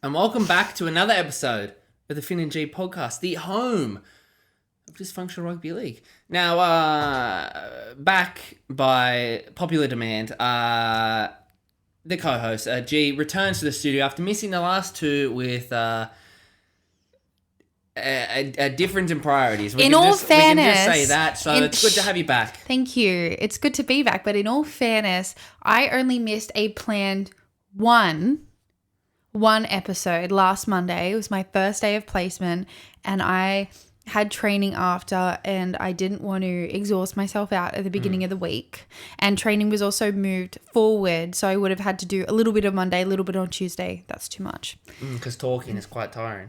And welcome back to another episode of the Finn and G podcast, the home of Dysfunctional Rugby League. Now, back by popular demand, the co-host, G, returns to the studio after missing the last two with a difference in priorities. We in can all just, fairness, we can just say that. So it's good to have you back. Thank you. It's good to be back. But in all fairness, I only missed a planned one episode last Monday. It was my first day of placement, and I had training after, and I didn't want to exhaust myself out at the beginning of the week. And training was also moved forward, so I would have had to do a little bit on Monday, a little bit on Tuesday. That's too much. Because talking is quite tiring.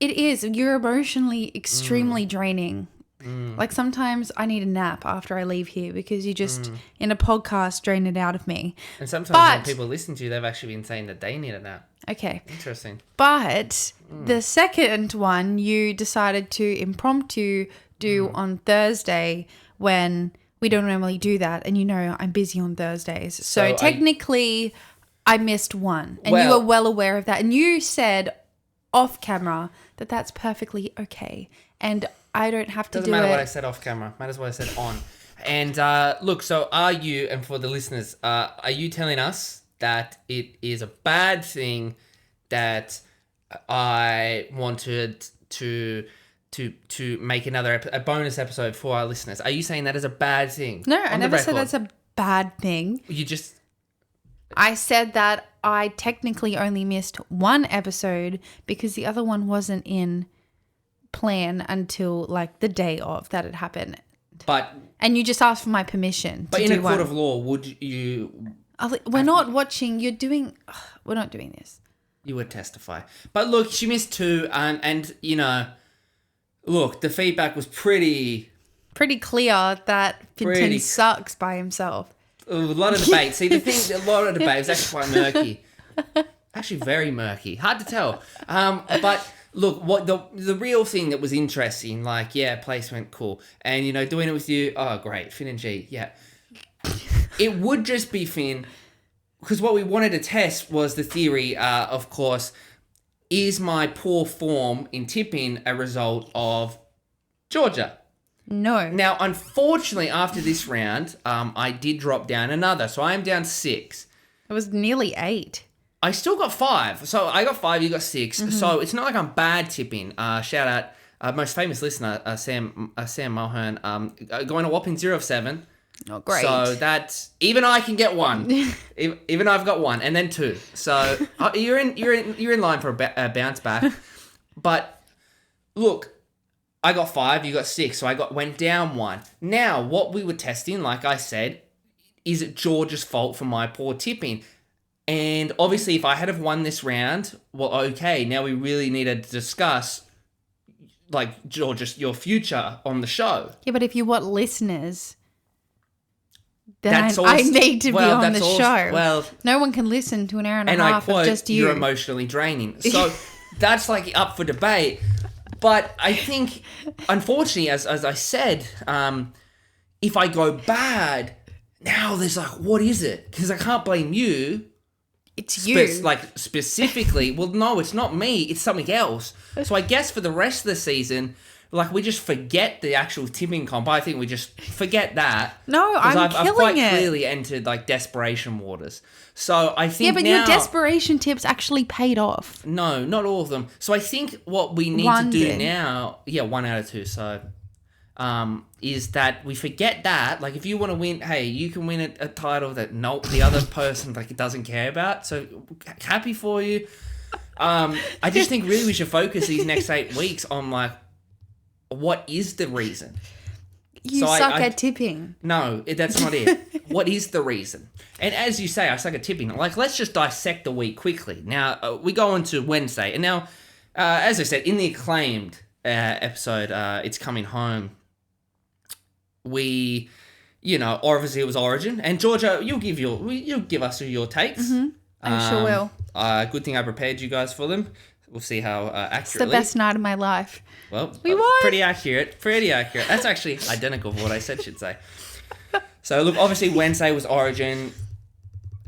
It is. You're emotionally extremely draining. Like sometimes I need a nap after I leave here because you just, in a podcast, drain it out of me. And sometimes when people listen to you, they've actually been saying that they need a nap. Okay. Interesting. But the second one you decided to impromptu do on Thursday when we don't normally do that. And you know I'm busy on Thursdays. So technically I missed one. And you were well aware of that. And you said off camera that that's perfectly okay. And I don't have to do it. Doesn't matter what I said off camera. Matters what I said on. And look, so are you, and for the listeners, are you telling us that it is a bad thing that I wanted to make a bonus episode for our listeners? Are you saying that is a bad thing? No, I never said that's a bad thing. I said that I technically only missed one episode because the other one wasn't in plan until like the day of that it happened. And you just asked for my permission. But in a court of law, would you? We're not watching. You're doing. We're not doing this. You would testify. But look, she missed two, and you know, look, the feedback was pretty clear that Finton sucks by himself. A lot of debate. See, a lot of debate was actually quite murky. Actually, very murky. Hard to tell. But. Look, what the real thing that was interesting, like, yeah, placement, cool. And, you know, doing it with you, oh, great. Finn and G, yeah. It would just be Finn, because what we wanted to test was the theory, of course, is my poor form in tipping a result of Georgia? No. Now, unfortunately, after this round, I did drop down another. So I am down 6. It was nearly 8. I still got 5. So I got 5, you got 6. Mm-hmm. So it's not like I'm bad tipping. Shout out, most famous listener, Sam Mulhern, going a whopping 0 of 7. Oh, great. So that's, even I can get 1. Even I've got 1 and then 2. So you're in line for a bounce back. But look, I got 5, you got 6. So went down 1. Now, what we were testing, like I said, is it George's fault for my poor tipping? And obviously, if I had have won this round, well, okay, now we really need to discuss, like, George, your future on the show. Yeah, but if you want listeners, then I need to be on the show. Well, no one can listen to an hour and a half of just you. You're emotionally draining. So that's, like, up for debate. But I think, unfortunately, as I said, if I go bad, now there's like, what is it? Because I can't blame you. It's you. Like, specifically, well, no, it's not me. It's something else. So I guess for the rest of the season, like, we just forget the actual tipping comp. I think we just forget that. No, I've quite clearly entered, like, desperation waters. So I think your desperation tips actually paid off. No, not all of them. So I think what we need to do now... Yeah, 1 out of 2, so... is that we forget that, like, if you want to win, hey, you can win a title that the other person, like, doesn't care about, so happy for you. I just think really we should focus these next 8 weeks on, like, what is the reason? You suck at tipping. No, that's not it. What is the reason? And as you say, I suck at tipping. Like, let's just dissect the week quickly. Now, we go on to Wednesday, and now, as I said, in the acclaimed episode, It's Coming Home, we, you know, obviously it was Origin, and Georgia, you'll give us your takes. Mm-hmm. I sure will. Good thing I prepared you guys for them. We'll see how accurately. It's the best night of my life. Well, we won. Pretty accurate. That's actually identical to what I said, should say. So look, obviously Wednesday was Origin.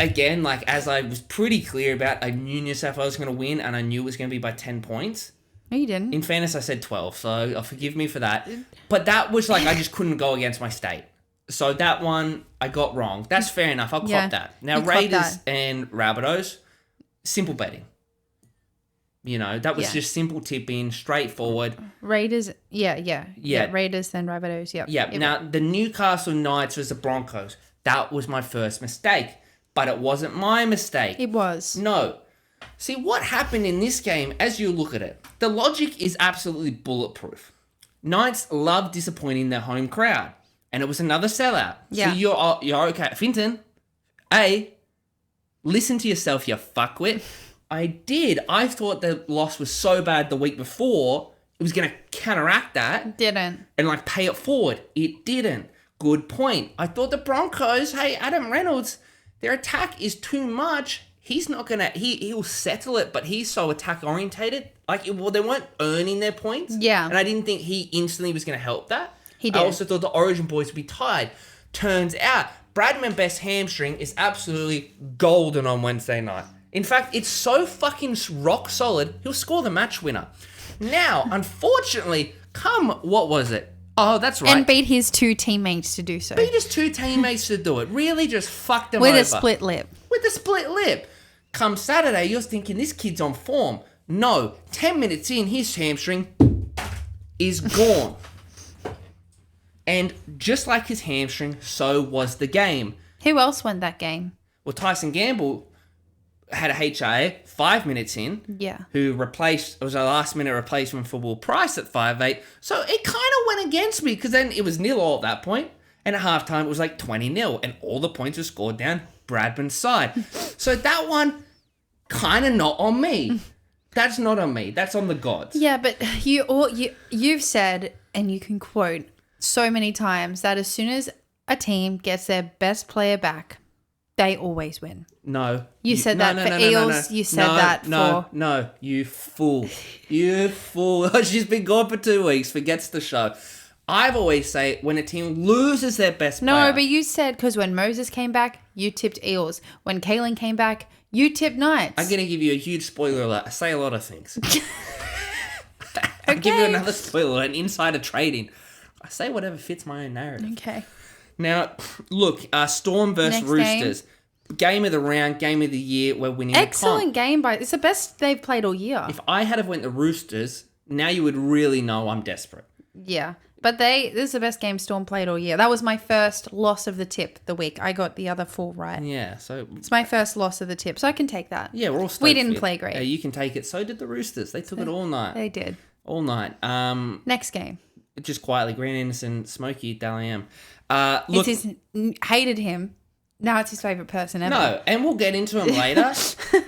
again, like, as I was pretty clear about, I knew New South Wales was going to win, and I knew it was going to be by 10 points. No, you didn't. In fairness, I said 12, so forgive me for that. But that was like, I just couldn't go against my state. So that one, I got wrong. That's fair enough. I'll Yeah, cop that. Now, you cop Raiders that. and Rabbitohs, simple betting. You know, that was Yeah. just simple tipping, straightforward. Raiders, yeah. Raiders, then Rabbitohs, yeah. Yeah. Now, the Newcastle Knights was the Broncos. That was my first mistake. But it wasn't my mistake. It was. No. See, what happened in this game, as you look at it, the logic is absolutely bulletproof. Knights love disappointing their home crowd. And it was another sellout. Yeah. So you're okay. Finton, listen to yourself, you fuckwit. I did. I thought the loss was so bad the week before, it was going to counteract that Didn't. and like pay it forward. It didn't. Good point. I thought the Broncos, hey, Adam Reynolds, their attack is too much. He's not going to, he'll settle it, but he's so attack orientated. Like, well, they weren't earning their points. Yeah. And I didn't think he instantly was going to help that. He did. I also thought the Origin boys would be tired. Turns out, Bradman Best's hamstring is absolutely golden on Wednesday night. In fact, it's so fucking rock solid, he'll score the match winner. Now, unfortunately, what was it? Oh, that's right. And beat his two teammates to do so. Beat his two teammates to do it. Really just fucked them With over. a split lip. With a split lip. Come Saturday, you're thinking this kid's on form. No, 10 minutes in, his hamstring is gone. And just like his hamstring, so was the game. Who else won that game? Well, Tyson Gamble had a HIA 5 minutes in. Yeah. Who was a last minute replacement for Will Price at 5'8". So it kind of went against me because then it was 0-all at that point. And at halftime, it was like 20-0. And all the points were scored down Bradman's side. So that one, kind of not on me. That's not on me. That's on the gods. Yeah, but you've said, and you can quote so many times, that as soon as a team gets their best player back, they always win. No. You said that for Eels. You said that for... No, you fool. You fool. She's been gone for 2 weeks, forgets the show. I've always say when a team loses their best player... No, but you said, because when Moses came back, you tipped Eels. When Kalen came back, you tipped Knights. I'm going to give you a huge spoiler alert. I say a lot of things. I'll give you another spoiler alert, an insider trading. I say whatever fits my own narrative. Okay. Now, look, Storm versus Next Roosters. Game of the round, game of the year. We're winning Excellent the comp. game. It's the best they've played all year. If I had have went the Roosters, now you would really know I'm desperate. Yeah. But this is the best game Storm played all year. That was my first loss of the tip the week. I got the other 4 right. Yeah, so... It's my first loss of the tip, so I can take that. Yeah, we're all stoked. We didn't for you. play great. Yeah, you can take it. So did the Roosters. They took it all night. They did. All night. Next game. Just quietly, Grant Anderson, Smokey, Dally M. Look, Hated him. Now it's his favourite person ever. no, and we'll get into him later,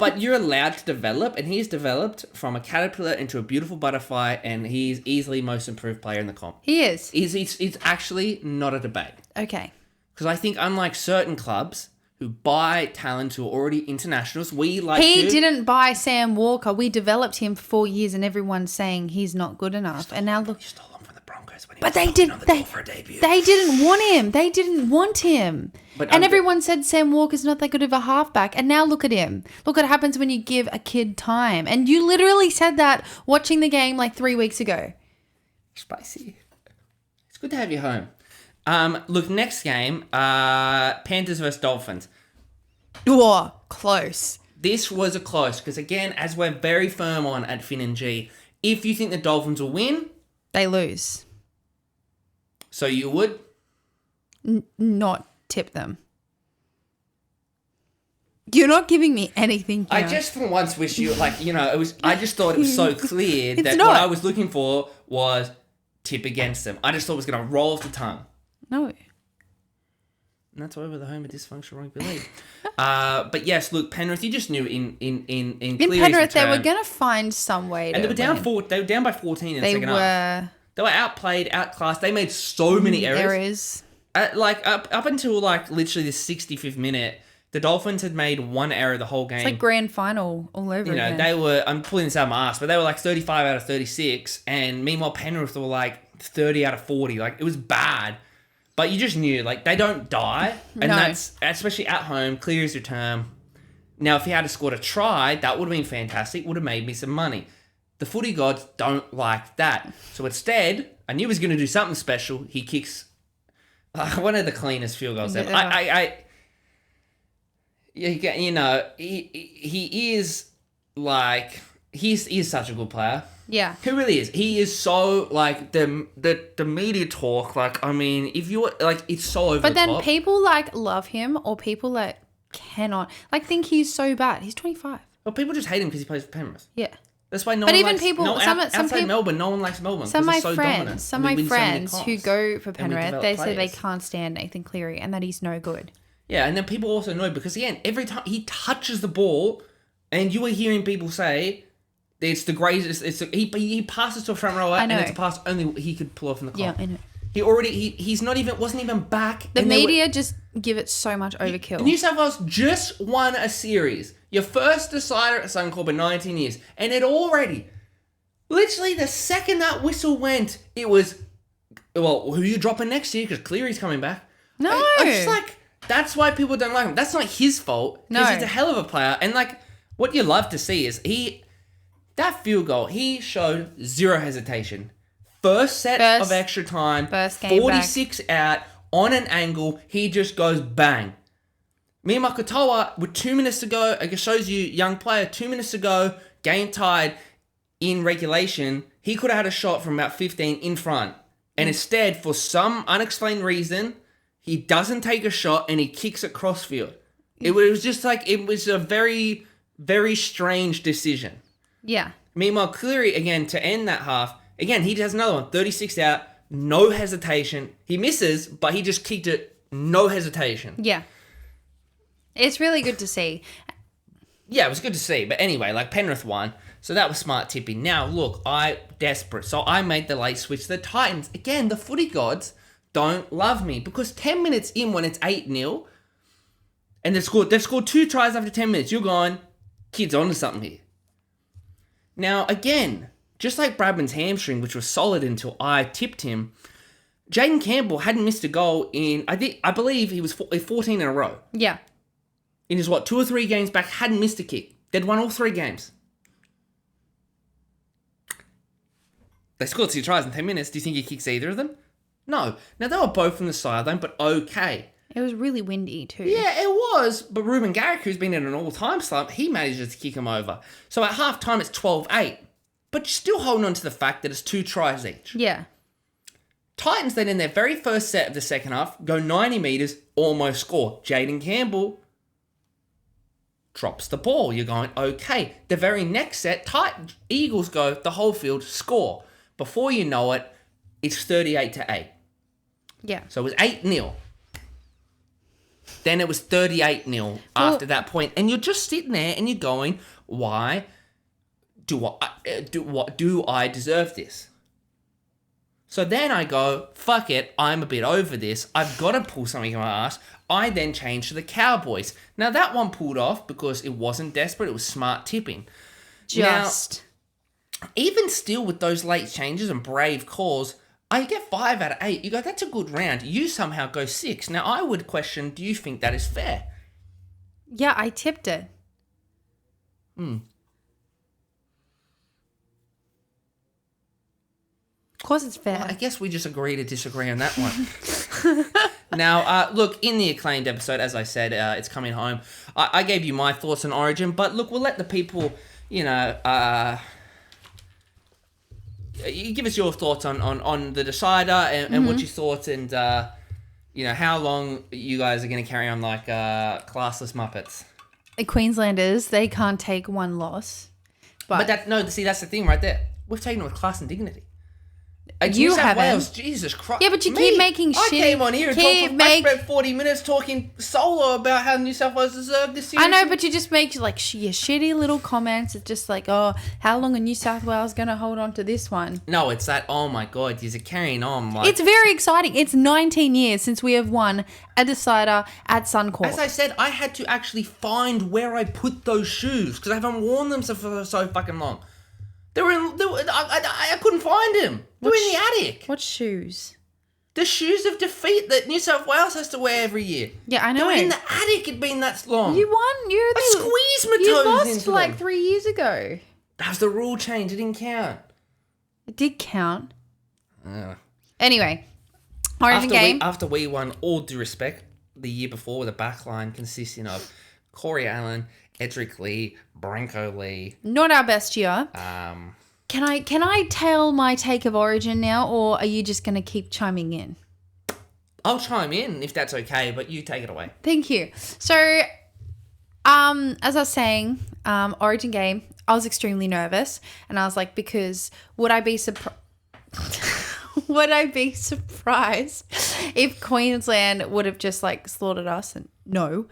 but you're allowed to develop, and he's developed from a caterpillar into a beautiful butterfly, and he's easily most improved player in the comp. He is. It's actually not a debate. Okay. Because I think unlike certain clubs who buy talent who are already internationals, we like He didn't buy Sam Walker. We developed him for 4 years and everyone's saying he's not good enough. And now look. You stole him from the Broncos when he But was they knocking did. on the door for a debut. They didn't want him. They didn't want him. But and everyone said Sam Walker's not that good of a halfback. And now look at him. Look what happens when you give a kid time. And you literally said that watching the game like 3 weeks ago. Spicy. It's good to have you home. Look, next game, Panthers versus Dolphins. Oh, close. This was a close, because again, as we're very firm on at Finn and G, if you think the Dolphins will win, They lose. so you would. Not tip them. You're not giving me anything here. I just for once wish you, it was. I just thought it was so clear that not. what I was looking for was tip against them. I just thought it was going to roll off the tongue. No. And that's why we're the home of dysfunctional rugby league. But yes, look, Penrith, you just knew in In Cleary's Penrith, they were return- going to find some way to and they were down win. They were down by 14 in the They second half. were They were outplayed, outclassed. They made so many errors. errors. Up until literally the 65th minute, the Dolphins had made one error the whole game. It's like grand final all over again. They were, I'm pulling this out of my ass, but they were like 35 out of 36. And meanwhile, Penrith were like 30 out of 40. Like, it was bad. But you just knew, like, they don't die. And No. that's, especially at home, Cleary's return. Now, if he had scored a try, that would have been fantastic. Would have made me some money. The footy gods don't like that. So instead, I knew he was going to do something special. He kicks one of the cleanest field goals ever. You know, he is like, he is such a good player. Yeah. He really is. He is so, like, the media talk, like, I mean, if you're, like, it's so over But the then top. people like love him or people like cannot, like think he's so bad. He's 25. Well, people just hate him because he plays for Penrith. Yeah. That's why no But one even likes, people- no, some outside people- Melbourne, no one likes Melbourne. Some of 'cause my it's so friends, dominant. some of We my win so many friends who comps. go for And we Penrith, develop they say they players. can't stand Nathan Cleary and that he's no good. Yeah, and then people also know because, again, every time he touches the ball, and you were hearing people say, it's the greatest, he passes to a front rower, and know. it's a pass only he could pull off in the Yeah, comp. I know. He's not even, wasn't even back. The and they were- media just give it so much overkill. New South Wales just won a series. Your first decider at Suncorp in 19 years. And it already, literally the second that whistle went, it was, well, who are you dropping next year? Because Cleary's coming back. No. I'm just like, that's why people don't like him. That's not his fault. Because No. he's a hell of a player. And, like, what you love to see is that field goal, he showed zero hesitation. First set of extra time, first game 46 out, on an angle, he just goes bang. Mima Katoa, with 2 minutes to go, it shows you, young player, 2 minutes to go, game tied in regulation, he could have had a shot from about 15 in front. And instead, for some unexplained reason, he doesn't take a shot and he kicks it crossfield. It was just like, it was a very, very strange decision. Yeah. Meanwhile, Cleary, again, to end that half, again, he has another one, 36 out, no hesitation. He misses, but he just kicked it, no hesitation. Yeah. It's really good to see. Yeah, it was good to see. But anyway, like, Penrith won, so that was smart tipping. Now, look, desperate. So I made the late switch to the Titans. Again, the footy gods don't love me because 10 minutes in when it's 8-0, and they've scored 2 tries after 10 minutes, you're going, kid's onto something here. Now, again, just like Bradman's hamstring, which was solid until I tipped him, Jaden Campbell hadn't missed a goal in, I believe he was 14 in a row. Yeah. In his, 2 or 3 games back, hadn't missed a kick. They'd won all 3 games. They scored 2 tries in 10 minutes. Do you think he kicks either of them? No. Now, they were both from the sideline, but okay. It was really windy too. Yeah, it was. But Ruben Garrick, who's been in an all-time slump, he manages to kick him over. So at half-time, it's 12-8. But you're still holding on to the fact that it's 2 tries each. Yeah. Titans then, in their very first set of the second half, go 90 metres, almost score. Jaden Campbell drops the ball. You're going, okay. The very next set, Eagles go the whole field, score. Before you know it, it's 38-8. Yeah. So it was 8-0. Then it was 38-0 after that point. And you're just sitting there and you're going, why do I deserve this? So then I go, fuck it, I'm a bit over this. I've got to pull something in my ass. I then change to the Cowboys. Now that one pulled off because it wasn't desperate, it was smart tipping. Just. Now, even still with those late changes and brave calls, I get 5 out of 8. You go, that's a good round. You somehow go 6. Now I would question, do you think that is fair? Yeah, I tipped it. Of course it's fair. Well, I guess we just agree to disagree on that one. Now, look, in the acclaimed episode, as I said, it's coming home. I gave you my thoughts on Origin, but look, we'll let the people, you give us your thoughts on the decider and what you thought and, how long you guys are going to carry on like classless Muppets. The Queenslanders, they can't take one loss. But that's the thing right there. We've taken it with class and dignity. You New South haven't. Wales, Jesus Christ. Yeah, but you keep making I shitty- came on here and I spent 40 minutes talking solo about how New South Wales deserved this series. I know, but you just make like your shitty little comments. It's just like, oh, how long are New South Wales going to hold on to this one? No, it's that, oh my God, you're carrying on. Like, It's very exciting. It's 19 years since we have won a decider at Suncorp. as I said, I had to actually find where I put those shoes because I haven't worn them for so fucking long. I couldn't find them. They were in the attic. What shoes? the shoes of defeat that New South Wales has to wear every year. Yeah, I They know. were in the attic. It'd been that long. You won. I squeezed my You toes lost into like them. 3 years ago. That was the rule change. It didn't count. It did count. Uh, Anyway, Origin game. After we won, all due respect, the year before with a backline consisting of Corey Allen, Edric Lee, Branko Lee. Not our best year. Um, Can I tell my take of Origin now, or are you just going to keep chiming in? I'll chime in if that's okay, but you take it away. Thank you. So, as I was saying, Origin game, I was extremely nervous, and I was like, because would I be surprised? Would I be surprised if Queensland would have just like slaughtered us? And no.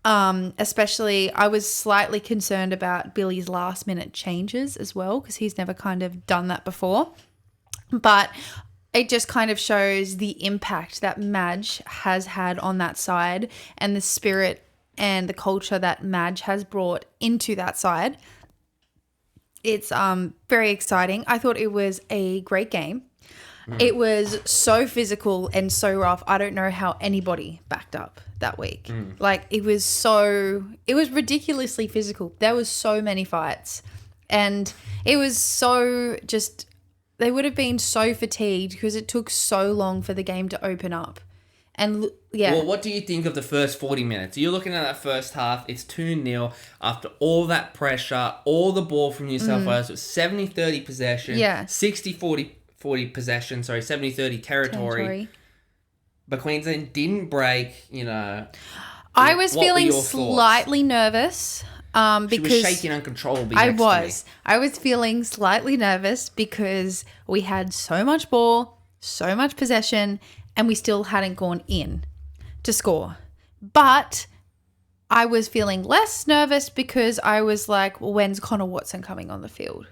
Especially, I was slightly concerned about Billy's last minute changes as well, because he's never kind of done that before. But it just kind of shows the impact that Madge has had on that side, and the spirit and the culture that Madge has brought into that side. It's very exciting. I thought it was a great game. It was so physical and so rough. I don't know how anybody backed up that week. Like, it was ridiculously physical. There was so many fights, and it was so just, they would have been so fatigued because it took so long for the game to open up. And yeah. Well, what do you think of the first 40 minutes? You're looking at that first half. It's 2-0 after all that pressure, all the ball from New South Wales. It was 70-30 possession. Yeah. 60-40 possession. Sorry, 70-30 territory. But Queensland didn't break, I was what were feeling your thoughts? slightly nervous because She was shaking uncontrollably I next to me. I was feeling slightly nervous because we had so much ball, so much possession, and we still hadn't gone in to score. But I was feeling less nervous because I was like, well, when's Connor Watson coming on the field?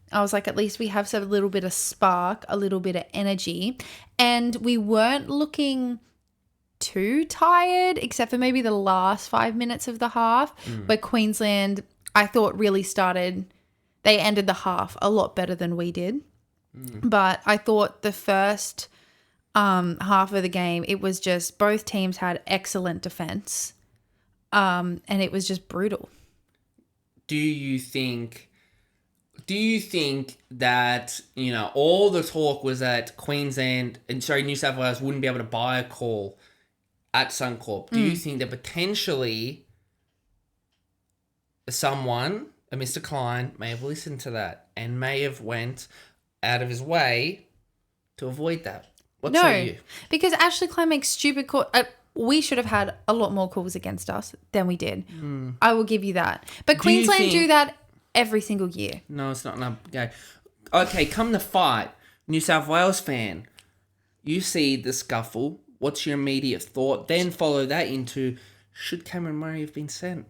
I was like, at least we have a little bit of spark, a little bit of energy. And we weren't looking too tired, except for maybe the last 5 minutes of the half, where Queensland, I thought, really started. They ended the half a lot better than we did. But I thought the first half of the game, it was just both teams had excellent defense, and it was just brutal. Do you think that, all the talk was that New South Wales wouldn't be able to buy a call at Suncorp? Do you think that potentially someone, a Mr. Klein, may have listened to that and may have went out of his way to avoid that? What say you? Because Ashley Klein makes stupid calls. We should have had a lot more calls against us than we did. I will give you that. But Queensland do that every single year. No, it's not enough. Okay, come to fight. New South Wales fan, you see the scuffle. What's your immediate thought? Then follow that into, should Cameron Murray have been sent?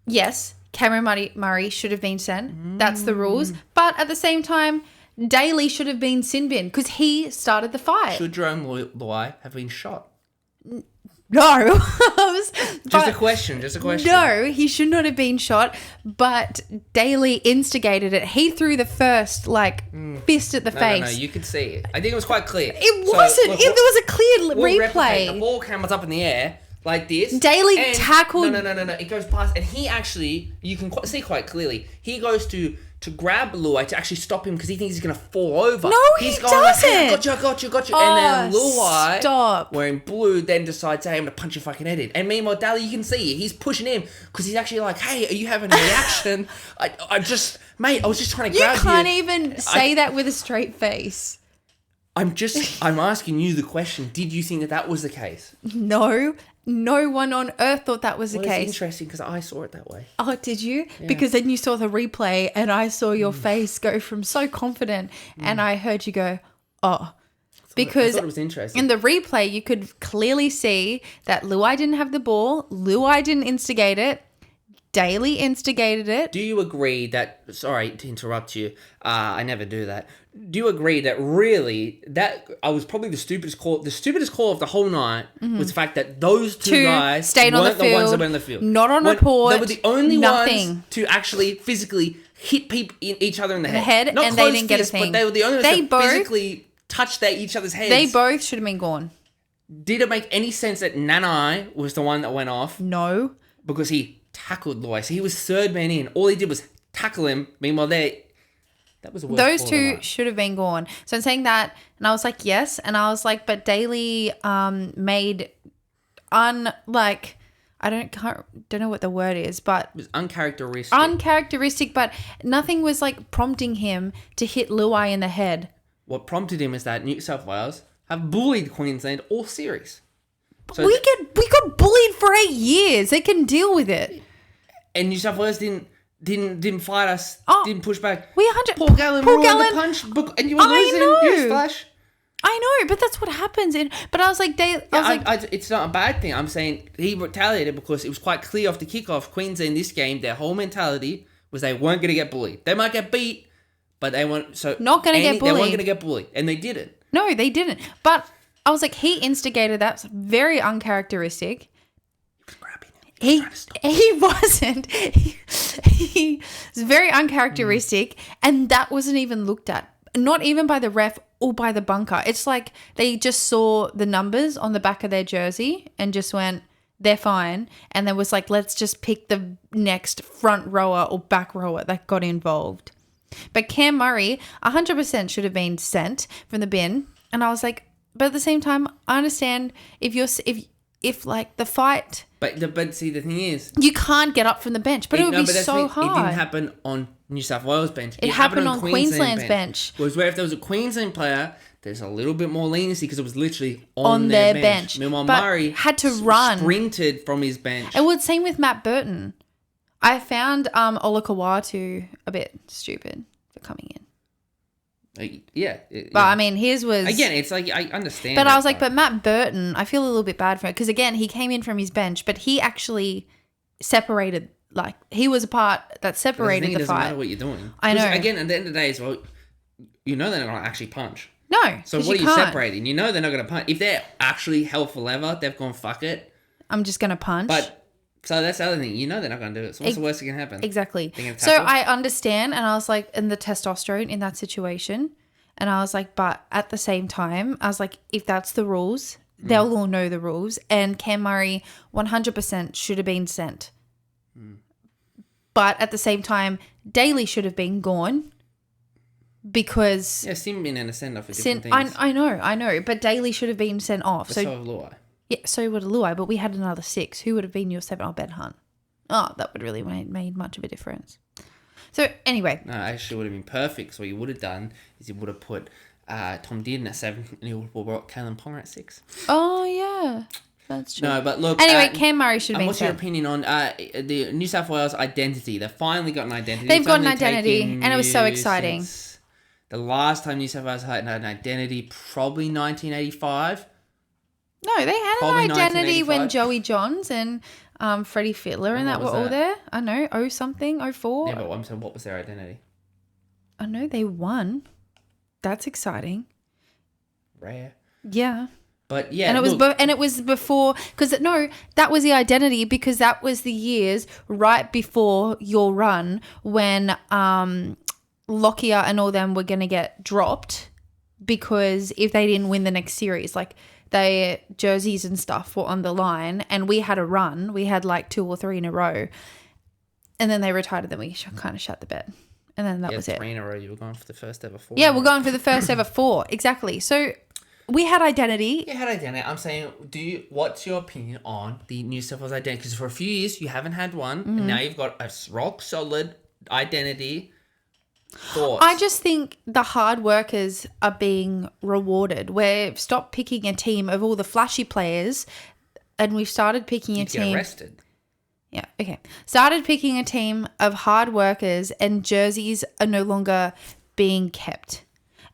Yes, Cameron Murray should have been sent. That's the rules. But at the same time, Daly should have been sin bin because he started the fight. Should Jerome Luai have been shot? No. Just a question. No, he should not have been shot, but Daly instigated it. He threw the first, fist at the face. No, you could see it. I think it was quite clear. It wasn't. Look, there was a clear we'll replicate. The replay. ball came up in the air like this. Daly and tackled. No. It goes past, and he actually, you can see quite clearly, he goes to grab Luai to actually stop him because he thinks he's going to fall over. No, he's he going like, doesn't. hey, I got you. And then Luai, stop. wearing blue, then decides, hey, I'm going to punch your fucking head in. And meanwhile, Daly, you can see, he's pushing him because he's actually like, hey, are you having a reaction? I was just trying to grab you. You can't even say that with a straight face. I'm asking you the question. Did you think that was the case? No. No one on earth thought that was the case. It's interesting because I saw it that way. Oh, did you? Yeah. Because then you saw the replay and I saw your face go from so confident and I heard you go, oh. Because I thought it was interesting. In the replay, you could clearly see that Luai didn't have the ball. Luai didn't instigate it. Daly instigated it. Do you agree that, sorry to interrupt you, I never do that. Do you agree that really, that I was probably the stupidest call of the whole night was the fact that those two guys stayed on weren't the field, ones that went on the field. Not on report. They were the only nothing. ones to actually physically hit each other in the head. And Not they didn't get a fists, thing. But they were the only ones that physically touched each other's heads. They both should have been gone. Did it make any sense that Nanai was the one that went off? No. Because he tackled Luai. So he was third man in. All he did was tackle him. Meanwhile, that was the worst Those call of two the night. should have been gone. So I'm saying that, and I was like, yes. And I was like, but Daly made I don't know what the word is, but It was uncharacteristic. uncharacteristic, but nothing was like prompting him to hit Luai in the head. What prompted him is that New South Wales have bullied Queensland all series. So We got bullied for 8 years. They can deal with it. and New South Wales didn't fight us, Oh, didn't push back. We 100. Paul Gallen Paul roared the Gallen. punch, and you were I losing. know. Newsflash. I know, but that's what happens. But I was like, It's not a bad thing. I'm saying he retaliated because it was quite clear off the kickoff. Queensland this game, their whole mentality was they weren't going to get bullied. They might get beat, but they weren't. So Not gonna get They weren't bullied. going to get bullied, and they didn't. no, they didn't. But I was like, he instigated that. It's very uncharacteristic. He wasn't. He was very uncharacteristic, and that wasn't even looked at. Not even by the ref or by the bunker. It's like they just saw the numbers on the back of their jersey and just went, they're fine. And there was like, let's just pick the next front rower or back rower that got involved. But Cam Murray, 100% should have been sent from the bin. And I was like, but at the same time, I understand if like the fight, But see, the thing is, you can't get up from the bench, but it would be that's so the thing. hard. It didn't happen on New South Wales bench. It happened on Queensland's bench. Whereas where if there was a Queensland player, there's a little bit more leniency because it was literally on On their their bench. bench. Meanwhile, But Murray had to run. sprinted from his bench. It would same with Matt Burton. I found Ola Kawatu a bit stupid for coming in. But I mean, his was Again, it's like I understand. But I that, was like, but Matt Burton, I feel a little bit bad for it because again, he came in from his bench, but he actually separated. Like he was a part that separated it the doesn't fight. matter what you're doing. I know. Again, at the end of the day, as well, you know they're not going to actually punch. No, So 'cause what are you can't. separating? You know they're not going to punch. If they're actually hell for leather, they've gone fuck it. I'm just gonna punch. But so that's the other thing. You know they're not going to do it. So what's the worst that can happen? Exactly. They can So tackle. I understand, and I was like, in the testosterone in that situation, and I was like, but at the same time, I was like, if that's the rules, they'll all know the rules, and Cam Murray 100% should have been sent. But at the same time, Daly should have been gone because Yeah, Simbin and a send off for different things. I know, but Daly should have been sent off. But So so have Luai. yeah, so would Luai, but we had another 6. Who would have been your 7? Oh, Ben Hunt. Oh, that would really made much of a difference. So anyway, No, actually would have been perfect. So what you would have done is you would have put Tom Dearden at 7 and you would have brought Kalen Ponga at 6. oh yeah, that's true. No, but look. Anyway, Cam Murray should have And been what's your sent. opinion on the New South Wales identity? They've finally got an identity. They've It's got an only identity, taken and it was so you exciting. since The last time New South Wales had an identity, probably 1985. No, they had Probably an identity when 1985. Joey Johns and Freddie Fittler and What that were was all that? there. I know, 0 04. Yeah, but I'm saying, what was their identity? I know they won. That's exciting. Rare. Yeah. But yeah, And it was look, and it was before because no, that was the identity because that was the years right before your run when Lockyer and all them were going to get dropped because if they didn't win the next series, like their jerseys and stuff were on the line, and we had a run. We had like 2 or 3 in a row, and then they retired. Then we kind of shut the bed, and then that was it. 3 in a row. You were going for the first ever 4. Yeah, we're going for the first ever 4 exactly. So we had identity. Yeah, had identity. I'm saying, what's your opinion on the New South Wales identity? Because for a few years you haven't had one, and now you've got a rock solid identity. Thoughts? I just think the hard workers are being rewarded. We've stopped picking a team of all the flashy players, and we've started picking a You'd get team. arrested. Yeah, okay. Started picking a team of hard workers, and jerseys are no longer being kept.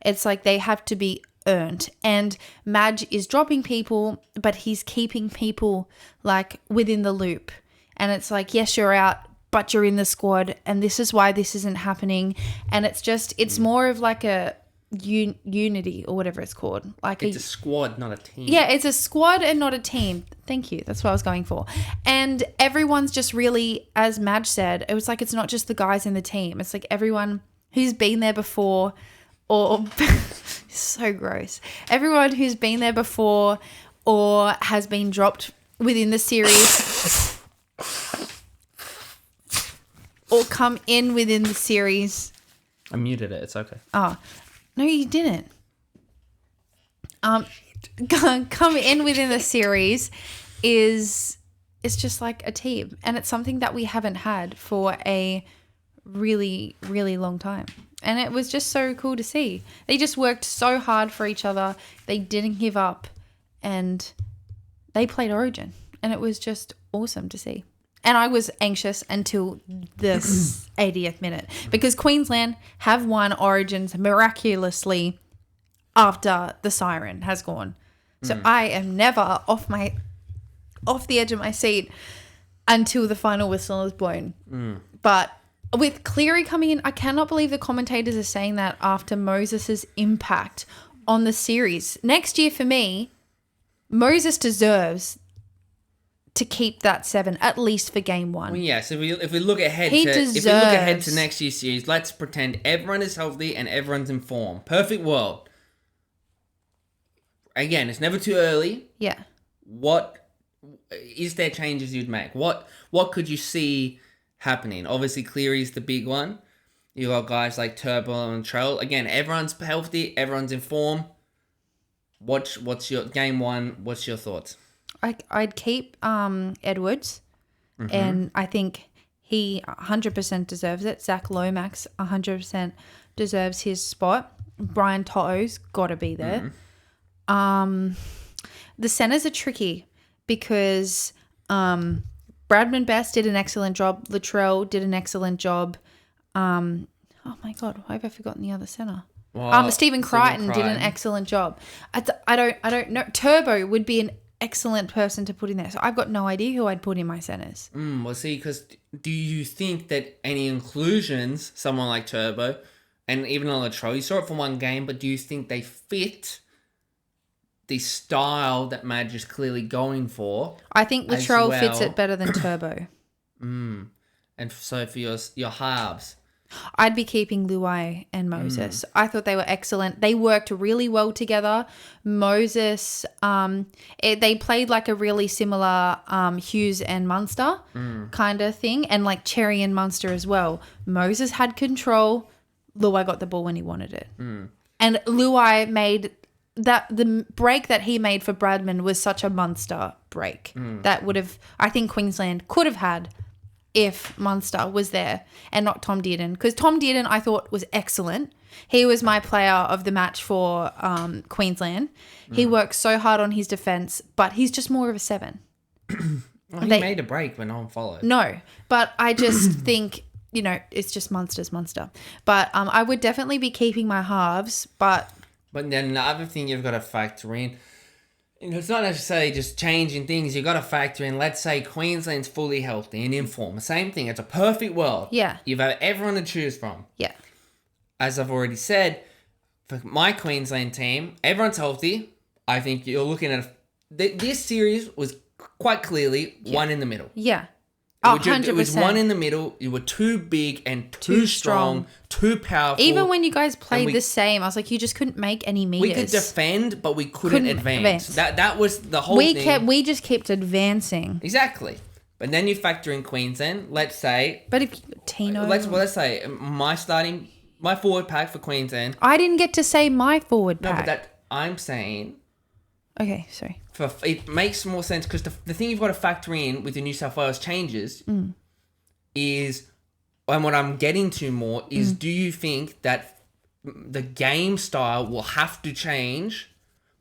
It's like they have to be earned. And Madge is dropping people, but he's keeping people like within the loop. And it's like, yes, you're out, but you're in the squad, and this is why this isn't happening. And it's more of like a unity or whatever it's called. Like It's a squad, not a team. yeah, it's a squad and not a team. Thank you. That's what I was going for. And everyone's just really, as Madge said, it was like it's not just the guys in the team. It's like everyone who's been there before or so gross. Everyone who's been there before or has been dropped within the series or come in within the series. I muted it. It's okay. Oh, no, you didn't. Come in within the series it's just like a team, and it's something that we haven't had for a really, really long time. And it was just so cool to see. They just worked so hard for each other. They didn't give up, and they played Origin, and it was just awesome to see. And I was anxious until the 80th minute because Queensland have won Origins miraculously after the siren has gone. So I am never off the edge of my seat until the final whistle is blown. But with Cleary coming in, I cannot believe the commentators are saying that after Moses' impact on the series. Next year for me, Moses deserves to keep that 7 at least for game 1. Well, yes. If we look ahead to next year's series, let's pretend everyone is healthy and everyone's in form. Perfect world. Again, it's never too early. Yeah. What is there changes you'd make? What could you see happening? Obviously, Cleary's the big one. You got guys like Turbo and Trell. Again, everyone's healthy. Everyone's in form. What's your game 1? What's your thoughts? I'd keep Edwards, and I think he 100% deserves it. Zach Lomax 100% deserves his spot. Brian To'o's got to be there. The centers are tricky because Bradman Best did an excellent job. Latrell did an excellent job. Oh my God, why have I forgotten the other center? Well, Stephen Crichton did an excellent job. I don't know. Turbo would be an excellent person to put in there. So I've got no idea who I'd put in my centers. Well, see, because do you think that any inclusions, someone like Turbo, and even on Latrell, you saw it for one game, but do you think they fit the style that Madge is clearly going for? I think Latrell fits it better than Turbo. And so for your halves, I'd be keeping Luai and Moses. I thought they were excellent. They worked really well together. Moses, they played like a really similar Hughes and Munster kind of thing, and like Cherry and Munster as well. Moses had control. Luai got the ball when he wanted it. And Luai made the break that he made for Bradman was such a Munster break that would have, I think Queensland could have had if Munster was there and not Tom Dearden. Because Tom Dearden I thought was excellent. He was my player of the match for Queensland. He worked so hard on his defence, but he's just more of a 7. Well, he made a break when no one followed. No, but I just think, it's just Munster's Munster. But I would definitely be keeping my halves, But then the other thing you've got to factor in, it's not necessarily just changing things. You've got to factor in, let's say Queensland's fully healthy and in form. Same thing. It's a perfect world. Yeah. You've got everyone to choose from. Yeah. As I've already said, for my Queensland team, everyone's healthy. I think you're looking at this series was quite clearly one in the middle. Yeah. Oh, 100%. It was one in the middle. You were too big and too strong, too powerful. Even when you guys played the same, I was like, you just couldn't make any meters. We could defend, but we couldn't advance. That was the whole thing. We just kept advancing. Exactly. But then you factor in Queensland. Let's say. But if Tino. Let's say my forward pack for Queensland. I didn't get to say my forward pack. No, but I'm saying. Okay, sorry. It makes more sense because the thing you've got to factor in with the New South Wales changes is, and what I'm getting to more is, do you think that the game style will have to change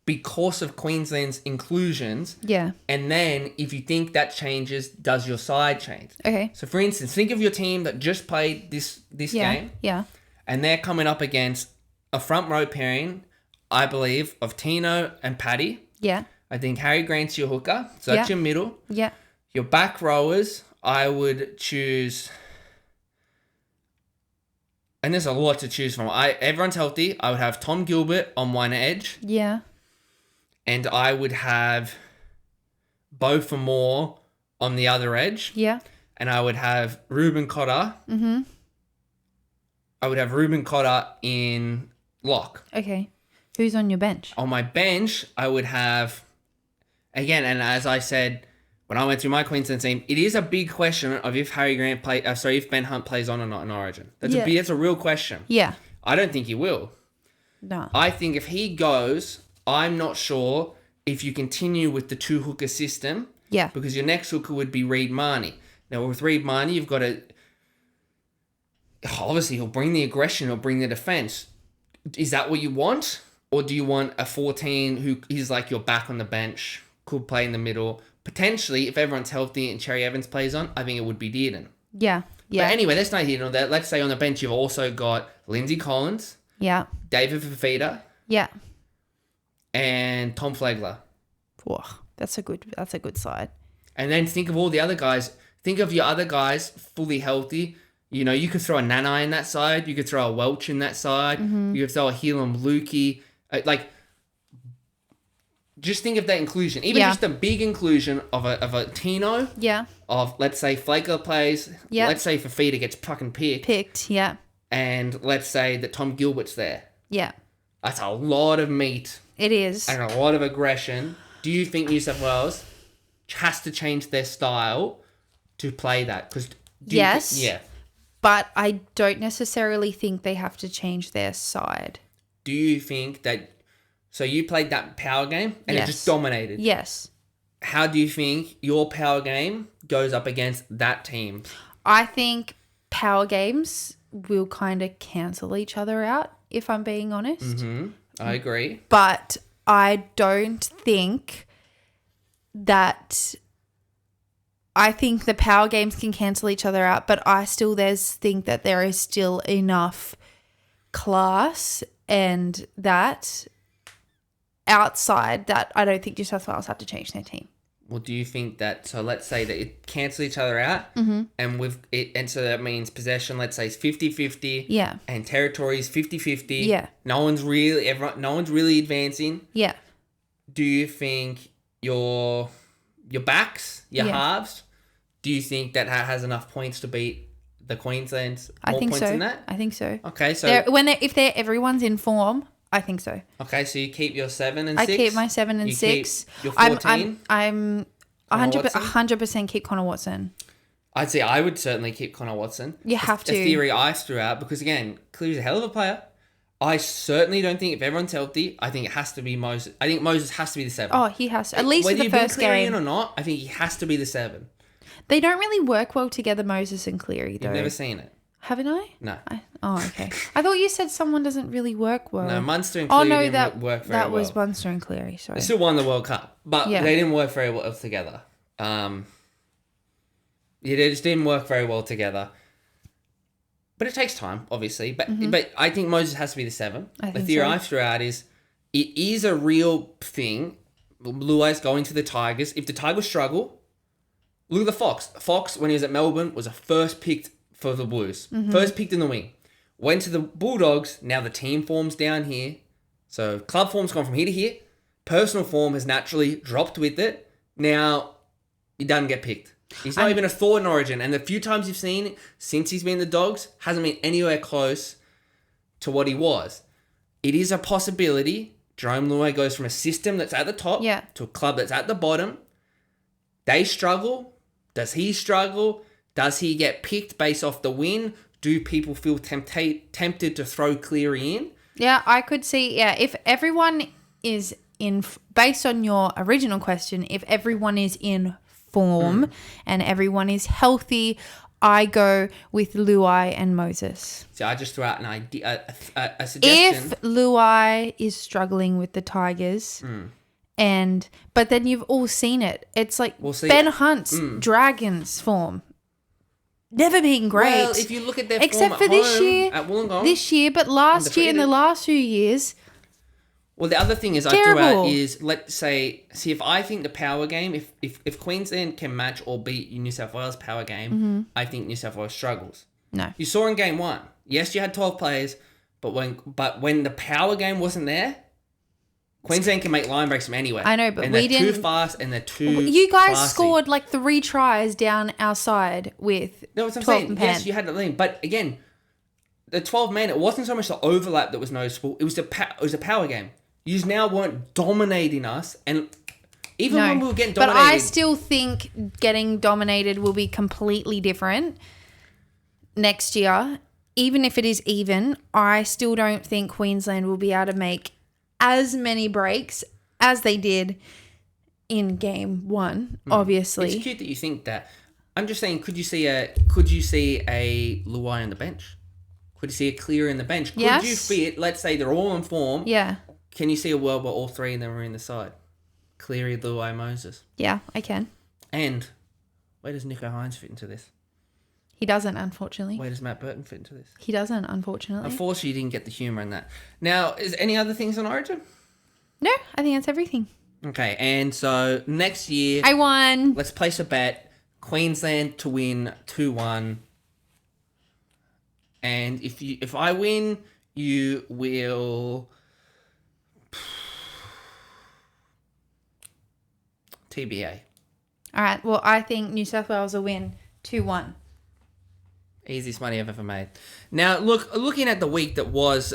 because of Queensland's inclusions? Yeah. And then if you think that changes, does your side change? Okay. So for instance, think of your team that just played this game. Yeah. And they're coming up against a front row pairing, I believe, of Tino and Paddy. Yeah. I think Harry Grant's your hooker. So that's your middle. Yeah. Your back rowers, I would choose. And there's a lot to choose from. Everyone's healthy. I would have Tom Gilbert on one edge. Yeah. And I would have Beau Fermor on the other edge. Yeah. And I would have Ruben Cotter. I would have Ruben Cotter in Lock. Okay. Who's on your bench? On my bench, I would have, again, and as I said when I went through my Queensland team, it is a big question of if if Ben Hunt plays on or not in Origin. That's a real question. Yeah. I don't think he will. No. I think if he goes, I'm not sure if you continue with the 2 hooker system. Yeah. Because your next hooker would be Reed Marnie. Now with Reed Marnie, you've got to, obviously he'll bring the aggression, he'll bring the defense. Is that what you want? Or do you want a 14 who is like your back on the bench, could play in the middle? Potentially, if everyone's healthy and Cherry Evans plays on, I think it would be Dearden. Yeah. Yeah. But anyway, let's not hear on that. Let's say on the bench you've also got Lindsay Collins, Yeah. David Fafita, Yeah. and Tom Flegler. Whoa, that's a good side. And then think of all the other guys. Think of your other guys fully healthy. You know, you could throw a Nanai in that side. You could throw a Welch in that side. Mm-hmm. You could throw a Helam Lukey. Just think of that inclusion. Even just a big inclusion of a Tino. Yeah. Of, let's say, Flaker plays. Yeah. Let's say Fafita gets fucking picked. Yeah. And let's say that Tom Gilbert's there. Yeah. That's a lot of meat. It is. And a lot of aggression. Do you think New South Wales has to change their style to play that? Yes. Yeah. But I don't necessarily think they have to change their side. Do you think that... So you played that power game and it just dominated. Yes. How do you think your power game goes up against that team? I think power games will kind of cancel each other out, if I'm being honest. Mm-hmm. I agree. But I don't think that... I think the power games can cancel each other out, but I still think that there is still enough class and that outside that I don't think New South Wales have to change their team. Well, do you think that, so let's say that it cancels each other out and so that means possession, let's say, is 50-50. Yeah. And territory is 50-50. Yeah. No one's really advancing. Yeah. Do you think your backs, your halves, do you think that has enough points to beat the Queensland's I think points so. in that? I think so. Okay, so if everyone's in form, I think so. Okay, so you keep your 7 and 6. I keep my 7 and 6. Keep your 14. I'm 100% keep Connor Watson. I'd say I would certainly keep Connor Watson. You have to. A theory I threw out because again, Cleary's a hell of a player. I certainly don't think if everyone's healthy, I think it has to be Moses. I think Moses has to be the 7. Oh, he has to. At least in the first Cleary game. In or not, I think he has to be the 7. They don't really work well together, Moses and Cleary, though. You've never seen it. Haven't I? No. Okay. I thought you said someone doesn't really work well. No, Munster and Cleary didn't work very well. That was Munster and Cleary, sorry. They still won the World Cup, but they didn't work very well together. They just didn't work very well together. But it takes time, obviously. But I think Moses has to be the 7. The theory I threw out is it is a real thing. Luai's going to the Tigers. If the Tigers struggle, look at the Fox. Fox, when he was at Melbourne, was a first picked for the Blues. First picked in the wing. Went to the Bulldogs. Now the team form's down here. So club form's gone from here to here. Personal form has naturally dropped with it. Now he doesn't get picked. He's not even a thought in Origin. And the few times you've seen since he's been in the Dogs, hasn't been anywhere close to what he was. It is a possibility. Jerome Luai goes from a system that's at the top to a club that's at the bottom. They struggle. Does he struggle? Does he get picked based off the win? Do people feel tempted to throw Cleary in? Yeah, I could see, if everyone is in, based on your original question, if everyone is in form and everyone is healthy, I go with Luai and Moses. So I just threw out an idea, a suggestion. If Luai is struggling with the Tigers, but then you've all seen it. It's like Ben Hunt's Dragons form. Never been great. Well, if you look at their except form for at this home, year, at Wollongong, but last year and the last few years. Well, the other thing is terrible. I threw out is, let's say, see if I think the power game, if Queensland can match or beat New South Wales power game, I think New South Wales struggles. No. You saw in game 1. Yes, you had 12 players, but when the power game wasn't there, Queensland can make line breaks from anywhere. I know, but and we they're didn't. too fast and they're too You guys classy. scored like 3 tries down our side with 12 No, that's what I'm saying. and Pan. Yes, you had the lead, but again, the 12 men, it wasn't so much the overlap that was noticeable. It was it was a power game. You now weren't dominating us, and even when we were getting dominated, but I still think getting dominated will be completely different next year. Even if it is even, I still don't think Queensland will be able to make as many breaks as they did in game 1. Obviously, it's cute that you think that. I'm just saying, could you see a Luai on the bench? Could you see a Cleary in the bench? Could Yes. you fit? Let's say they're all in form. yeah, Can you see a world where all three of them are in the side? Cleary, Luai, Moses. yeah, I can. And where does Nico Hines fit into this? He doesn't, unfortunately. Where does Matt Burton fit into this? He doesn't, unfortunately. Unfortunately, you didn't get the humour in that. Now, is any other things on Origin? No, I think that's everything. Okay, and so next year, I won. let's place a bet. Queensland to win 2-1. And if I win, you will TBA. All right. Well, I think New South Wales will win 2-1. Easiest money I've ever made. Now, looking at the week that was,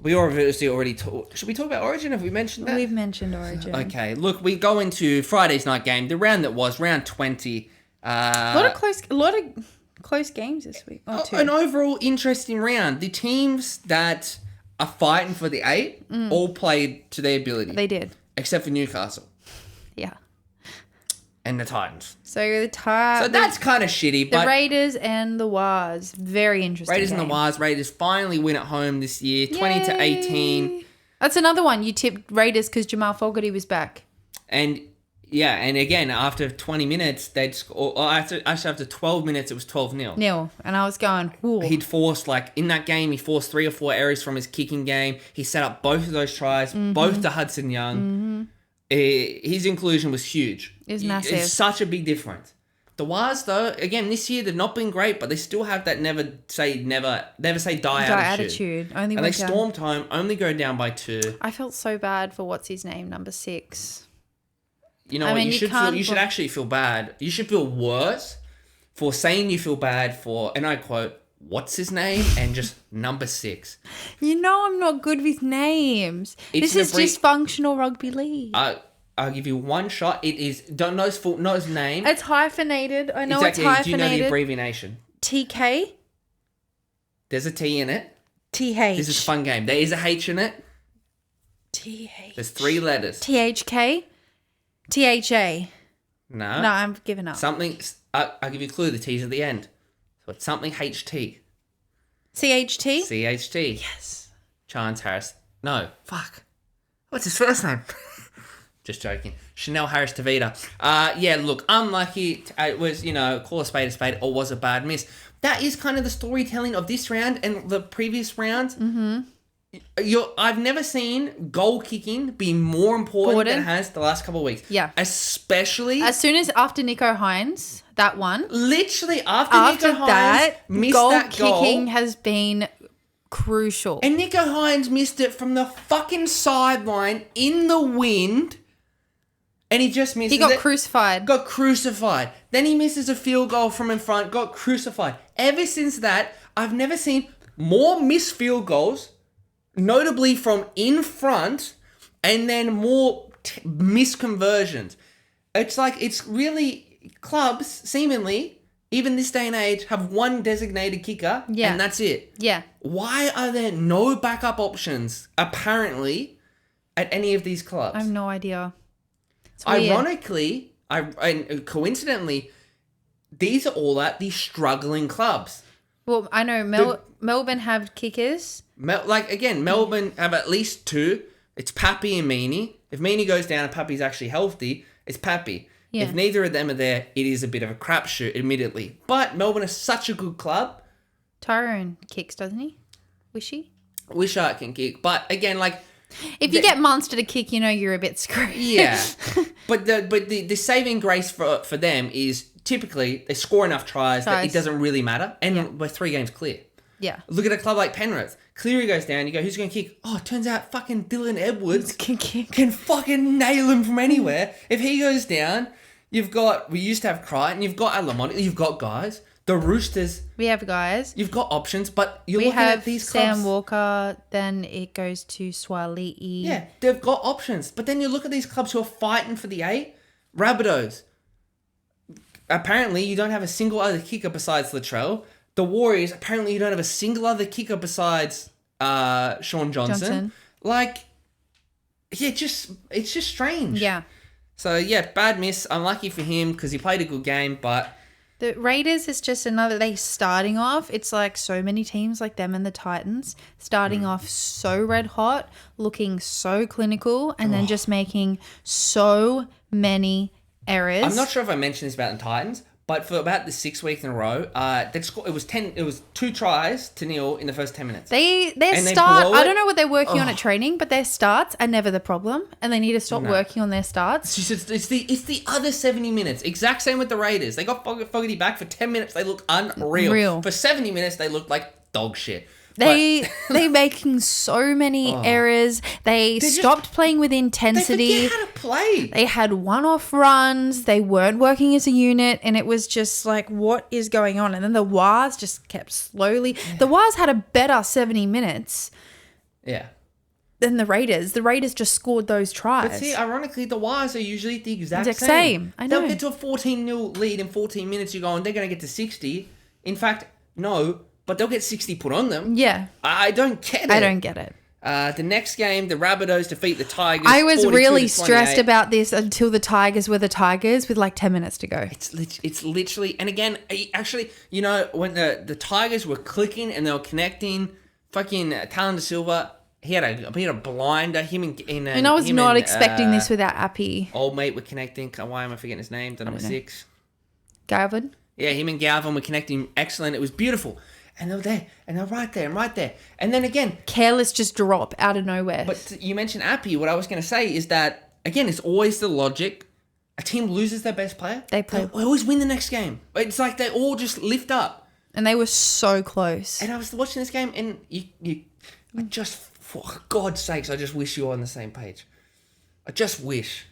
we obviously already talked. Should we talk about Origin? Have we mentioned that? We've mentioned Origin. Okay, look, we go into Friday's night game, the round that was round 20. A lot of close games this week. Oh, two. An overall interesting round. The teams that are fighting for the 8 all played to their ability, They did. except for Newcastle Yeah. and the Titans. So the So that's kind of shitty. the But Raiders and the Wars, very interesting. Raiders and the game. Wars. Raiders finally win at home this year, 20-18. Yay. That's another one. You tipped Raiders because Jamal Fogarty was back. And yeah, and again, after 20 minutes, they'd score. After 12 minutes, it was 12-0. Nil. And I was going, whoa. He'd forced, in that game, he forced 3 or 4 errors from his kicking game. He set up both of those tries, both to Hudson Young. His inclusion was huge. It was massive. It's such a big difference. The Wars, though, again, this year, they've not been great, but they still have that never say die attitude. Only And they went down. stormed home, only go down by 2. I felt so bad for what's his name, number 6. You know I what? mean, You you should can't you should put- actually feel bad. You should feel worse for saying you feel bad for, and I quote, what's his name? And just number 6. You know I'm not good with names. It's This is an dysfunctional rugby league. I'll give you one shot. It is, don't know his name. It's hyphenated. I know Exactly. it's Do you know the hyphenated. abbreviation? TK? There's a T in it. TH. This is a fun game. There is a H in it. TH. There's 3 letters. THK? THA. No. No, I'm giving up. Something, I'll give you a clue. The T's at the end. So it's something HT. CHT? CHT. Yes. Chance Harris. No. Fuck. What's his first name? Just joking. Chanel Harris Tavita. Yeah, look, unlucky. It was, call a spade, or was a bad miss. That is kind of the storytelling of this round and the previous rounds. Mm-hmm. I've never seen goal kicking be more important than it has the last couple of weeks. Yeah. Especially As soon as after Nico Hines, that one. literally after After Nico Hines that, missed goal that goal. kicking has been crucial. And Nico Hines missed it from the fucking sideline in the wind. And he just misses He got it. crucified. Got crucified. Then he misses a field goal from in front. Got crucified. Ever since that, I've never seen more missed field goals, notably from in front, and then more missed conversions. It's really clubs, seemingly, even this day and age, have one designated kicker, Yeah. and that's it. Yeah. Why are there no backup options, apparently, at any of these clubs? I have no idea. It's weird. Ironically, and coincidentally, these are all at the struggling clubs. Well, I know Melbourne have kickers. Melbourne have at least 2. It's Pappy and Meany. If Meany goes down and Pappy's actually healthy, it's Pappy. Yeah. If neither of them are there, it is a bit of a crapshoot, admittedly. But Melbourne is such a good club. Tyrone kicks, doesn't he? Wishy? Wishart can kick. But again, If you get Munster to kick, you're a bit screwed. yeah. But the saving grace for them is typically they score enough tries that it doesn't really matter. And we're 3 games clear. Yeah. Look at a club like Penrith. Cleary goes down. You go, who's going to kick? Oh, it turns out fucking Dylan Edwards Can kick. can fucking nail him from anywhere. If he goes down, we used to have Crichton, you've got Alamonte, you've got guys. The Roosters, We have guys. you've got options, but you're We looking at have these clubs. Sam Walker. Then it goes to Swali'i. Yeah, they've got options. But then you look at these clubs who are fighting for the 8. Rabbitohs. Apparently, you don't have a single other kicker besides Latrell. The Warriors, apparently you don't have a single other kicker besides Sean Johnson. Like, yeah, it's just strange. Yeah. So, yeah, bad miss. Unlucky for him because he played a good game, but... The Raiders is just another. They starting off. It's like so many teams like them and the Titans starting off so red hot, looking so clinical, and then just making so many errors. I'm not sure if I mentioned this about the Titans, but for about the 6th week in a row, they scored. It was 2 tries to nil in the first 10 minutes. Their And they start. blow I it? don't know what they're working on at training, but their starts are never the problem, and they need to stop working on their starts. It's the other 70 minutes. Exact same with the Raiders. They got Fogarty back for 10 minutes. They looked unreal. Real. For 70 minutes, they looked like dog shit. They making so many errors. They stopped playing with They intensity. forget how to play. They had one-off runs. They weren't working as a unit, and it was just like, what is going on? And then the Wars just kept slowly. The Wars had a better 70 minutes Yeah. than the Raiders. The Raiders just scored those tries. But see, ironically, the Wires are usually the exact Exact same. same. I know. They'll get to a 14-0 lead in 14 minutes. You're going, they're going to get to 60. In fact, no, but they'll get 60 put on them. Yeah, I don't get it. I don't get it. The next game, the Rabbitohs defeat the Tigers. I was 42 really to stressed 28. about this until the Tigers were the Tigers with like 10 minutes to go. It's literally, and again, actually, you know, when the Tigers were clicking and they were connecting, fucking Talon Da Silva, he had a blinder. And I was not expecting this without Appy. Old mate were connecting. Why am I forgetting his name? The number 6. Garvin. Yeah, him and Galvin were connecting excellent. It was beautiful. And they were there. And they were right there and right there. And then again... Careless just drop out of nowhere. But you mentioned Appy. What I was going to say is that, again, it's always the logic. A team loses their best player. They always win the next game. It's like they all just lift up. And they were so close. And I was watching this game and I just, for God's sakes, I just wish you were on the same page. I just wish.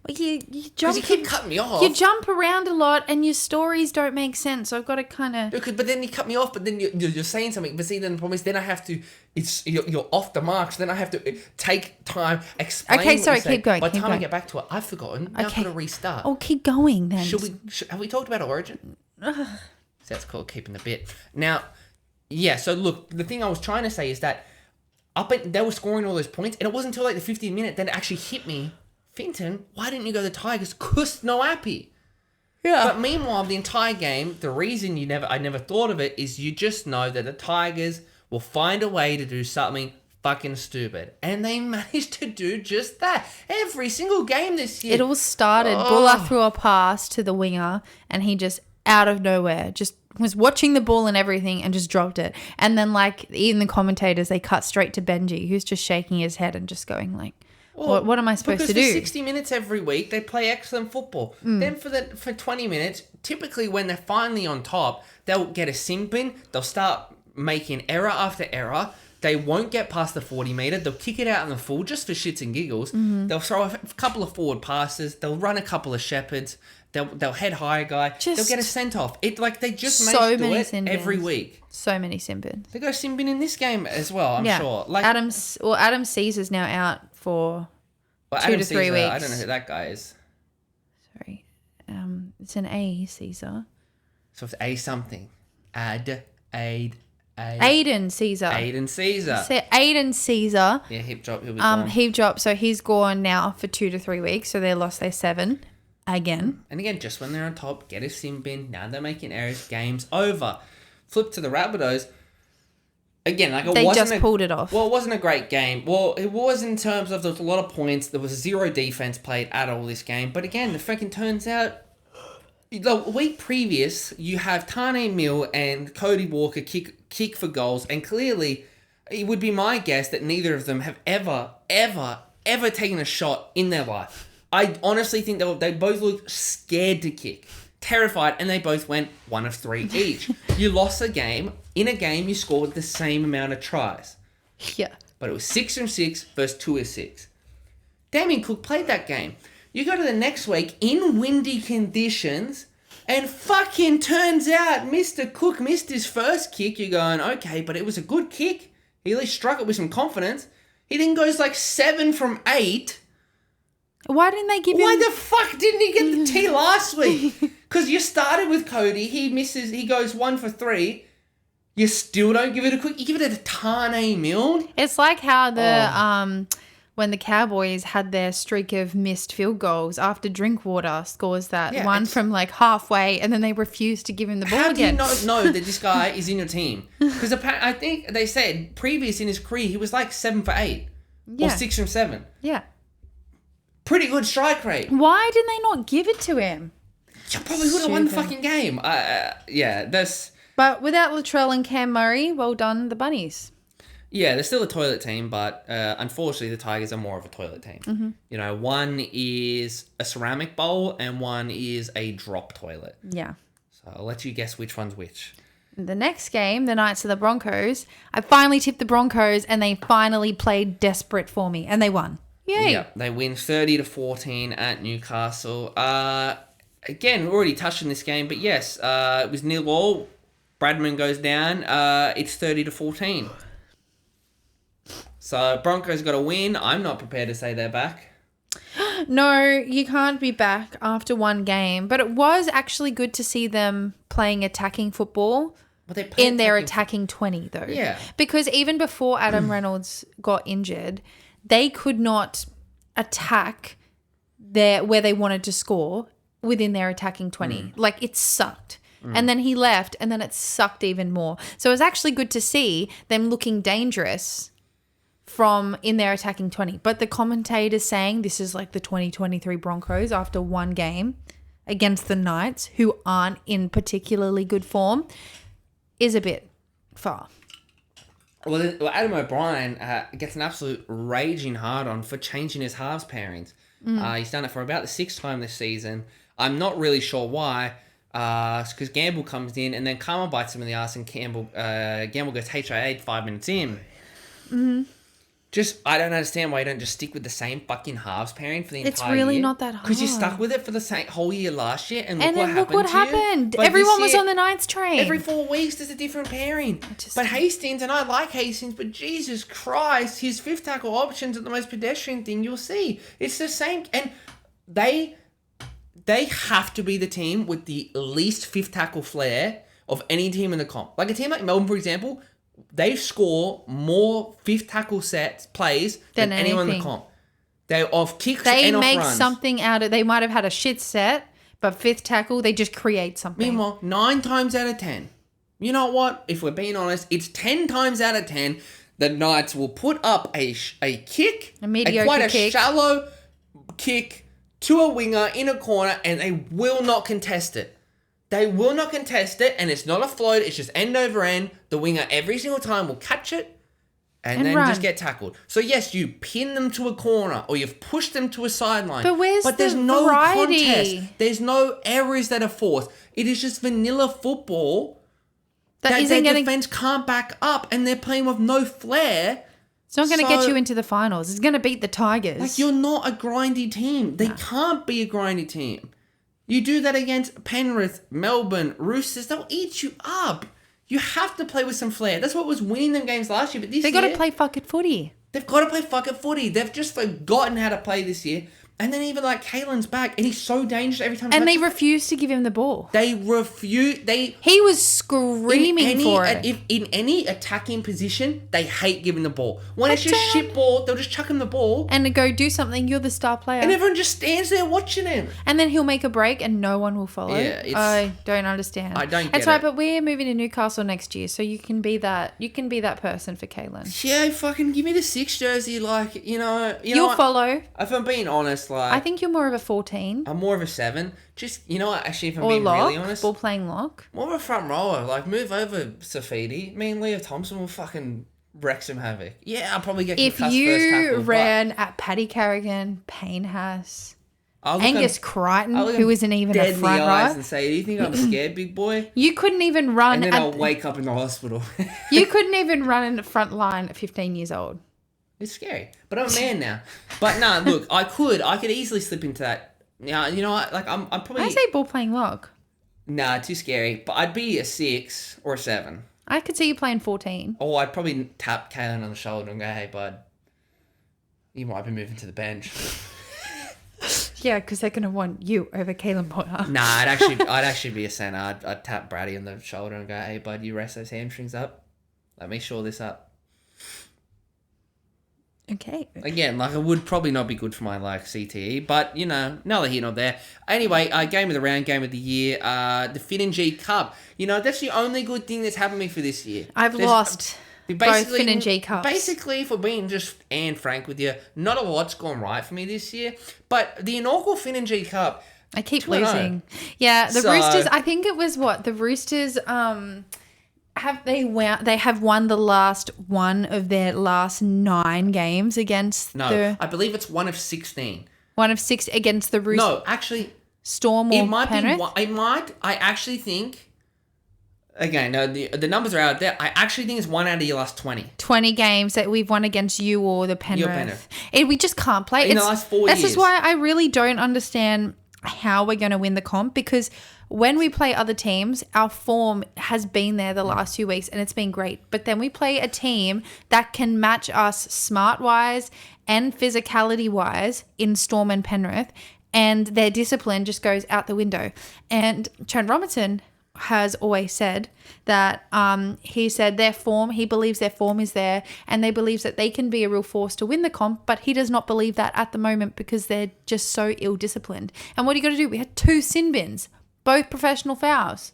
Well, you Because jump. you keep cutting me off. You jump around a lot, and your stories don't make sense. So I've got to kind of. But then you cut me off, but then you're saying something. But see, then the problem is, then I have to. You're off the mark. So then I have to take time, explain. Okay, what sorry, you're saying. keep going, By the keep time I going. get back to it, I've forgotten. Now I've Okay. got to restart. Oh, keep going then. Have we talked about Origin? So that's called keeping the bit. Now, yeah. So look, the thing I was trying to say is that they were scoring all those points, and it wasn't until like the 50th minute that it actually hit me. Finton, why didn't you go the Tigers? Cause no Appy. Yeah. But meanwhile, the entire game, the reason I never thought of it is you just know that the Tigers will find a way to do something fucking stupid. And they managed to do just that. Every single game this year. It all started. Buller threw a pass to the winger, and he just out of nowhere just was watching the ball and everything and just dropped it. And then like even the commentators, they cut straight to Benji, who's just shaking his head and just going like, what am I supposed to do? Because for 60 minutes every week, they play excellent football. Then for 20 minutes, typically when they're finally on top, they'll get a sim bin. They'll start making error after error. They won't get past the 40 metre. They'll kick it out in the full just for shits and giggles. They'll throw a couple of forward passes. They'll run a couple of shepherds. They'll head high guy. They'll get a sent off. They just so manage to do many it sin every bins. week. So many sin bins. They got a sim bin in this game as well, I'm sure. Like Adam Caesar's now out for well, 2 Adam to 3 Caesar, weeks. I don't know who that guy is. Sorry. It's an A, Caesar. So it's A something. Aiden Caesar. Aiden Caesar. So Aiden Caesar. Yeah, hip drop. He'll be gone. He dropped, so he's gone now for 2 to 3 weeks. So they lost their 7 again. And again, just when they're on top, get a sim bin. Now they're making errors. Game's over. Flip to the Rabbitohs. Again, like They just pulled it off. Well, it wasn't a great game. Well, it was in terms of there was a lot of points. There was zero defense played at all this game. But again, the freaking turns out the week previous, you have Tane Mill and Cody Walker kick for goals, and clearly, it would be my guess that neither of them have ever taken a shot in their life. I honestly think they both looked scared to kick, terrified, and they both went 1 of 3 each. You lost a game. In a game, you scored the same amount of tries, Yeah. but it was 6 from 6 versus 2 of 6. Damien Cook played that game. You go to the next week in windy conditions, And fucking turns out Mr. Cook missed his first kick. You're going, okay, but it was a good kick. He at least struck it with some confidence. He then goes like 7 from 8. Why didn't they give him... Why the fuck didn't he get the tee last week? Because you started with Cody. He misses. He goes 1 for 3. You still don't give it a quick. You give it a Tane Milne. It's like how the when the Cowboys had their streak of missed field goals after Drinkwater scores that one from like halfway, and then they refused to give him the ball How again. do you not know that this guy is in your team? Because I think they said previous in his career he was like 7 for 8 or 6 from 7. Yeah. Pretty good strike rate. Why did they not give it to him? You probably would have won the fucking game. That's... But without Latrell and Cam Murray, well done, the Bunnies. Yeah, they're still a toilet team, but unfortunately the Tigers are more of a toilet team. Mm-hmm. You know, one is a ceramic bowl and one is a drop toilet. Yeah. So I'll let you guess which one's which. The next game, the Knights of the Broncos, I finally tipped the Broncos and they finally played desperate for me and they won. Yay. Yeah, they win 30-14 at Newcastle. Again, we already touched on this game, but yes, it was 0-0. Bradman goes down. It's 30-14. So Broncos got a win. I'm not prepared to say they're back. No, you can't be back after one game. But it was actually good to see them playing attacking football in their attacking 20, though. Yeah. Because even before Adam Reynolds got injured, they could not attack where they wanted to score within their attacking 20. Like, it sucked. And then he left, and then it sucked even more. So it was actually good to see them looking dangerous from in their attacking 20. But the commentators saying this is like the 2023 Broncos after one game against the Knights, who aren't in particularly good form, is a bit far. Well, Adam O'Brien gets an absolute raging hard on for changing his halves pairings. He's done it for about the 6th time this season. I'm not really sure why. Because Gamble comes in and then Karma bites him in the ass and Gamble goes HIA 5 minutes in. Mm-hmm. I don't understand why you don't just stick with the same fucking halves pairing for the entire year. It's really not that hard. Because you stuck with it for the whole year last year and look what happened. Everyone was on the Knights train. Every 4 weeks there's a different pairing. But Hastings, and I like Hastings, but Jesus Christ, his 5th tackle options are the most pedestrian thing you'll see. It's the same. And they have to be the team with the least 5th tackle flair of any team in the comp. Like a team like Melbourne, for example, they score more 5th tackle set plays than anyone in the comp. They're off kicks and off runs. They make something out of... They might have had a shit set, but 5th tackle, they just create something. Meanwhile, 9 times out of 10, you know what? If we're being honest, it's 10 times out of 10 the Knights will put up a kick, a mediocre quite a kick. Shallow kick to a winger in a corner, and they will not contest it. They will not contest it, and it's not a float. It's just end over end. The winger every single time will catch it and then run. Just get tackled. So yes, you pin them to a corner or you've pushed them to a sideline. But there's the no variety? contest. There's no errors that are forced. It is just vanilla football that their defense can't back up, and they're playing with no flair. It's not going to get you into the finals. It's going to beat the Tigers. Like, you're not a grindy team. They can't be a grindy team. You do that against Penrith, Melbourne, Roosters, they'll eat you up. You have to play with some flair. That's what was winning them games last year. But this year... They got to play fucking footy. They've got to play fucking footy. They've just forgotten how to play this year. And then even like Kalen's back, and he's so dangerous every time. And they refuse to give him the ball. They refuse. He was screaming for it. If in any attacking position, they hate giving the ball. When it's just shit ball, they'll just chuck him the ball and go do something. You're the star player, and everyone just stands there watching him. And then he'll make a break, and no one will follow. Yeah, I don't understand. I don't get That's right, it. but we're moving to Newcastle next year, so you can be that. You can be that person for Kalen. Yeah, fucking give me the 6 jersey. Like you'll follow. If I'm being honest, like I think you're more of a 14. I'm more of a 7. Just, actually, if I'm or being lock, really honest. Ball playing lock. More of a front rower. Like, move over Safidi. Me and Leo Thompson will fucking wreck some havoc. Yeah, I'll probably get if concussed you first tackle, ran at Paddy Carrigan, Payne Haas, Angus Crichton, who isn't even a front rower, and say, "Do you think I'm scared, big boy?" You couldn't even run. And then I'll wake up in the hospital. You couldn't even run in the front line at 15 years old. It's scary, but I'm a man now. But nah, look, I could easily slip into that. Now, you know what? Like, I'm probably. I say ball playing lock. Nah, too scary. But I'd be a 6 or a 7. I could see you playing 14. Or I'd probably tap Kalen on the shoulder and go, hey, bud, you might be moving to the bench. Yeah, because they're going to want you over Kalen Potter. Nah, I'd actually be a center. I'd tap Brady on the shoulder and go, hey, bud, you rest those hamstrings up. Let me shore this up. Okay. Again, like, it would probably not be good for my, like, CTE, but, you know, neither here nor there. Anyway, game of the round, game of the year, the Fin and G Cup. You know, that's the only good thing that's happened to me for this year. I've lost both Fin and G Cups. Basically, for being just frank with you, not a lot's gone right for me this year, but the inaugural Fin and G Cup, I keep 2-0. losing. Yeah, the Roosters, I think it was what? The Roosters, they have won the last one of their last 9 games against I believe it's 1 of 16. 1 of 6 against the Roosters. No, actually, Storm or Penrith? I actually think, again, no, the numbers are out there. I actually think it's 1 out of your last 20. 20 games that we've won against you or the Penrith. We just can't play. In the last 4 years. This is why I really don't understand how we're going to win the comp, because when we play other teams, our form has been there the last 2 weeks and it's been great. But then we play a team that can match us smart-wise and physicality-wise in Storm and Penrith, and their discipline just goes out the window. And Trent Robinson has always said that he said he believes their form is there, and they believes that they can be a real force to win the comp, but he does not believe that at the moment because they're just so ill-disciplined. And what do you got to do? We had 2 sin bins. Both professional fouls.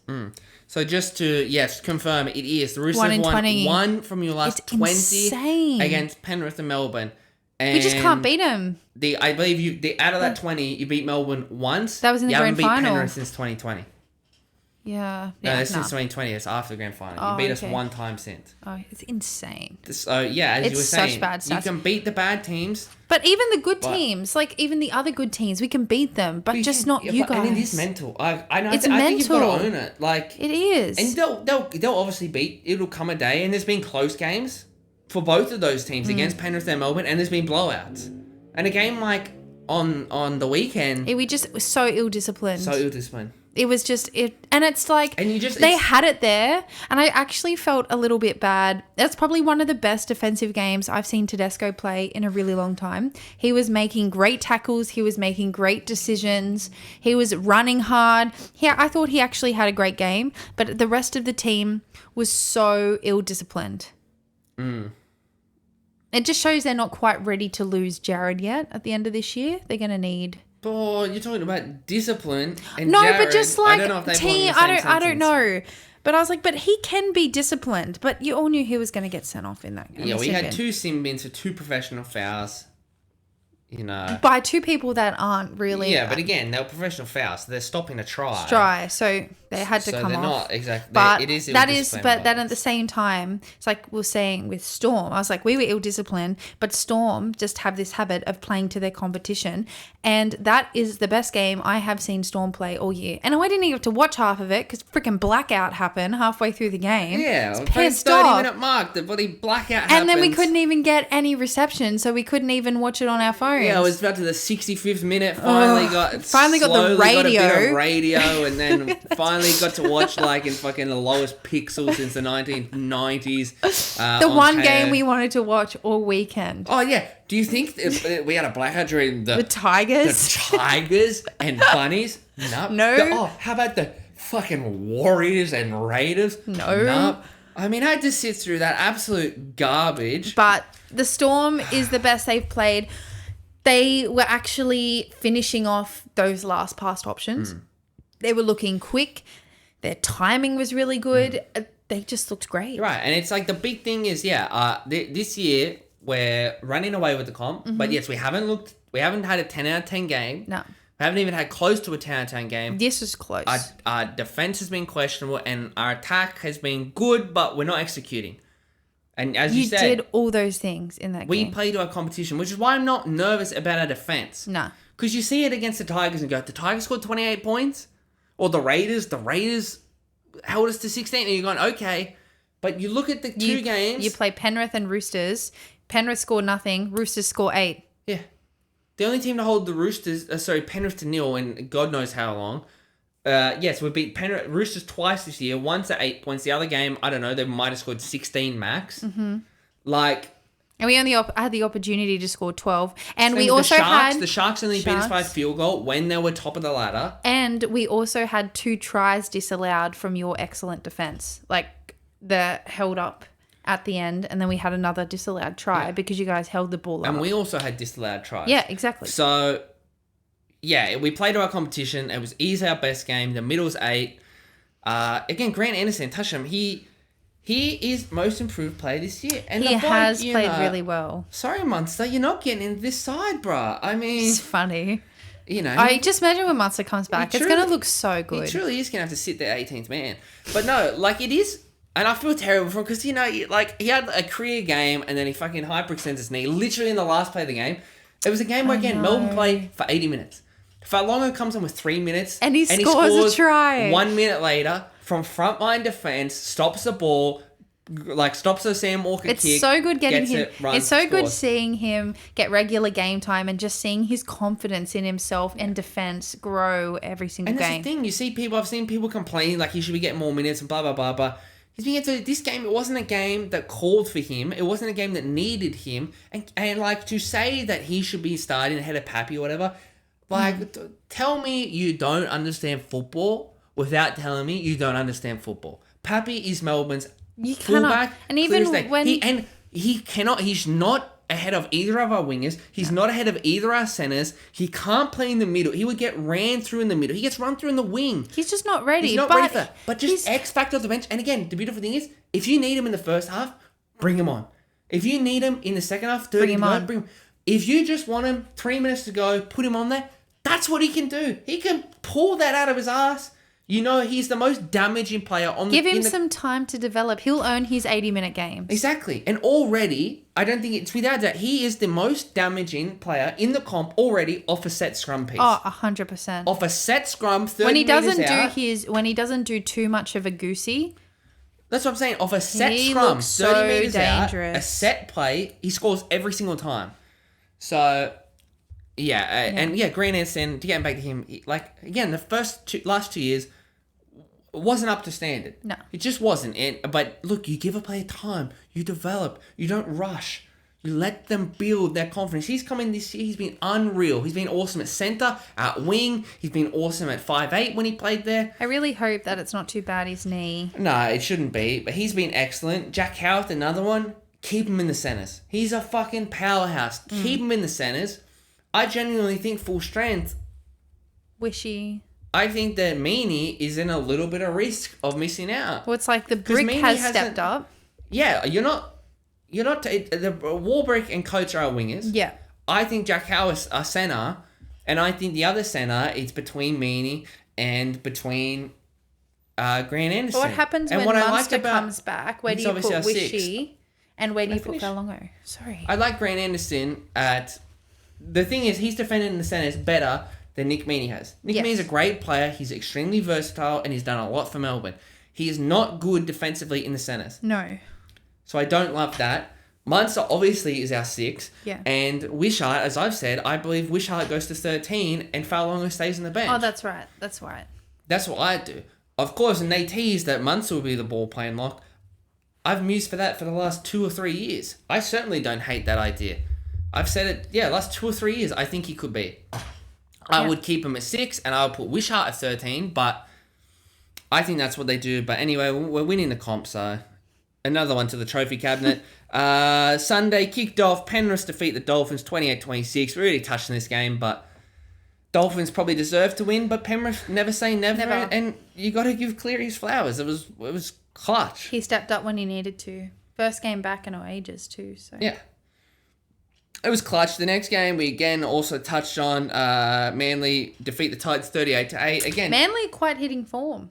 So just to, confirm, it is. The Roosters 1 in won 20. 1 from your last It's 20 insane. against Penrith and Melbourne. And We just can't beat them. I believe out of that 20, you beat Melbourne once. That was in the grand You haven't beat final. Penrith since 2020. Yeah. No, Yeah, that's since 2020. It's after the grand final. You beat us 1 time since. Oh, it's insane. So, yeah, as It's you were such saying, bad you stats. can beat the bad teams. But even the good teams, like even the other good teams, we can beat them, but just not you guys. And it is mental. I It's think you've got mental. to own it. Like, It is. and they'll obviously beat. It'll come a day, and there's been close games for both of those teams against Penrith and Melbourne, and there's been blowouts. And a game like on the weekend, We just were so ill-disciplined. so ill-disciplined. It was just it, and it's like And you just- they it's- had it there, and I actually felt a little bit bad. That's probably one of the best defensive games I've seen Tedesco play in a really long time. He was making great tackles, he was making great decisions, he was running hard. Yeah, I thought he actually had a great game, but the rest of the team was so ill-disciplined. It just shows they're not quite ready to lose Jared yet. At the end of this year, they're going to need. Oh, you're talking about discipline. And No, Jared, but just like I don't know if they team, belong in the same I don't sentence. know. But I was like, but he can be disciplined. But you all knew he was going to get sent off in that game. Yeah, we had 2 sin bins for 2 professional fouls. You know. by 2 people that aren't really. Yeah, but again, they were professional fouls, so they're stopping a try. Dry, so they had to So come they're off. not exactly. But it is that is, ill-disciplined but then at violence. the same time, it's like we were saying with Storm. I was like, we were ill-disciplined, but Storm just have this habit of playing to their competition, and that is the best game I have seen Storm play all year. And I didn't even have to watch half of it because freaking blackout happened halfway through the game. Yeah, I was first pissed 30-minute off. mark, the bloody blackout And then we happens. couldn't even get any reception, so we couldn't even watch it on our phones. Yeah, it was about to the 65th minute. Finally got the radio. Got a bit of radio, and then finally got to watch like in fucking the lowest pixel since the 1990s. the on one KO. game we wanted to watch all weekend. Oh yeah. Do you think we had a blackout during The Tigers. the Tigers and Bunnies? No. How about the fucking Warriors and Raiders? No. I mean, I had to sit through that absolute garbage. But the Storm is the best they've played. They were actually finishing off those last past options. They were looking quick. Their timing was really good. They just looked great. Right, and it's like the big thing is, this year we're running away with the comp, but yes, we haven't had a 10 out of 10 game. No. We haven't even had close to a 10 out of 10 game. This was close. Our defense has been questionable, and our attack has been good, but we're not executing. And as you you said, did all those things in that we game. play to our competition, which is why I'm not nervous about our defense. No. Because you see it against the Tigers and go, the Tigers scored 28 points? Or the Raiders held us to 16, and you're going, okay. But you look at the two games. You play Penrith and Roosters. Penrith score nothing. Roosters score 8. Yeah. The only team to hold the Roosters, Penrith to nil in God knows how long. Yes, we beat Roosters twice this year. Once at 8 points. The other game, I don't know, they might have scored 16 max. Mm-hmm. Like... And we only had the opportunity to score 12. And we the also had... The Sharks only beat us by a field goal when they were top of the ladder. And we also had 2 tries disallowed from your excellent defense. Like, the held up at the end. And then we had another disallowed try because you guys held the ball up. And we also had disallowed tries. Yeah, exactly. So... Yeah, we played our competition. It was easily our best game. The middle's 8. Again, Grant Anderson, touch him. He is most improved player this year. And he has played really well. Sorry, Munster, you're not getting into this side, bruh. I mean... It's funny. You know... I just imagine when Munster comes back. It's going to look so good. He truly is going to have to sit there 18th man. But no, like it is... And I feel terrible for him because, you know, like he had a career game and then he fucking hyperextends his knee literally in the last play of the game. It was a game where, again, Melbourne played for 80 minutes. Fa'alongo comes in with 3 minutes. And he scores a try. 1 minute later, from frontline defense, stops the ball, like stops the Sam Walker kick. It's so good getting him. It's so good scores. seeing him get regular game time and just seeing his confidence in himself and defense grow every single game. And that's the thing. You see people, I've seen people complain like he should be getting more minutes and blah, blah, blah, blah. He's being into this game. It wasn't a game that called for him. It wasn't a game that needed him. And like to say that he should be starting ahead of Pappy or whatever, like tell me you don't understand football without telling me you don't understand football. Pappy is Melbourne's fullback. And even when he's not ahead of either of our wingers. He's not ahead of either our centers. He can't play in the middle. He would get ran through in the middle. He gets run through in the wing. He's just not ready. He's not ready for that. But just X factor of the bench. And again, the beautiful thing is, if you need him in the first half, bring him on. If you need him in the second half, 30 to go, bring him. If you just want him 3 minutes to go, put him on there. That's what he can do. He can pull that out of his ass. You know, he's the most damaging player on Give him some time to develop. He'll earn his 80-minute games. Exactly. And already, I don't think it's without that, he is the most damaging player in the comp already off a set scrum piece. Oh, 100%. Off a set scrum, 30 when he doesn't meters out. when he doesn't do too much of a goosey. That's what I'm saying. Off a set scrum, 30 meters dangerous. Out, a set play, he scores every single time. So... Yeah, Grant Anderson, to get back to him, like, again, the last 2 years wasn't up to standard. No. It just wasn't. But look, you give a player time, you develop, you don't rush, you let them build their confidence. He's come in this year, he's been unreal. He's been awesome at centre, at wing, he's been awesome at 5'8" when he played there. I really hope that it's not too bad, his knee. No, it shouldn't be, but he's been excellent. Jack Howarth, another one, keep him in the centres. He's a fucking powerhouse. Keep him in the centres. I genuinely think full strength. Wishy. I think that Meaney is in a little bit of risk of missing out. Well, it's like the brick has stepped up. Yeah, you're not. The Warbrick and Coates are our wingers. Yeah. I think Jack Howarth's our centre, and I think the other centre is between Meaney and between Grant Anderson. But what happens when Munster comes back? Where do you put Wishy? And where do you put Fa'alongo? Sorry. I like Grant Anderson at... The thing is, he's defended in the centres better than Nick Meaney has. Nick Meaney's a great player. He's extremely versatile, and he's done a lot for Melbourne. He is not good defensively in the centres. No. So I don't love that. Munster obviously is our 6. Yeah. And Wishart, as I've said, I believe Wishart goes to 13 and Fa'alongo stays on the bench. Oh, that's right. That's right. That's what I do. Of course, and they tease that Munster will be the ball playing lock. I've mused for that for the last 2 or 3 years. I certainly don't hate that idea. I've said it, last 2 or 3 years, I think he could be. I would keep him at 6 and I would put Wishart at 13, but I think that's what they do. But anyway, we're winning the comp, so another one to the trophy cabinet. Sunday kicked off. Penrith defeat the Dolphins 28-26. We really touched on this game, but Dolphins probably deserve to win, but Penrith never say never. And you got to give Cleary his flowers. It was clutch. He stepped up when he needed to. First game back in our ages too. So yeah. It was clutch. The next game, we again also touched on Manly defeat the Titans 38-8. Again, Manly quite hitting form.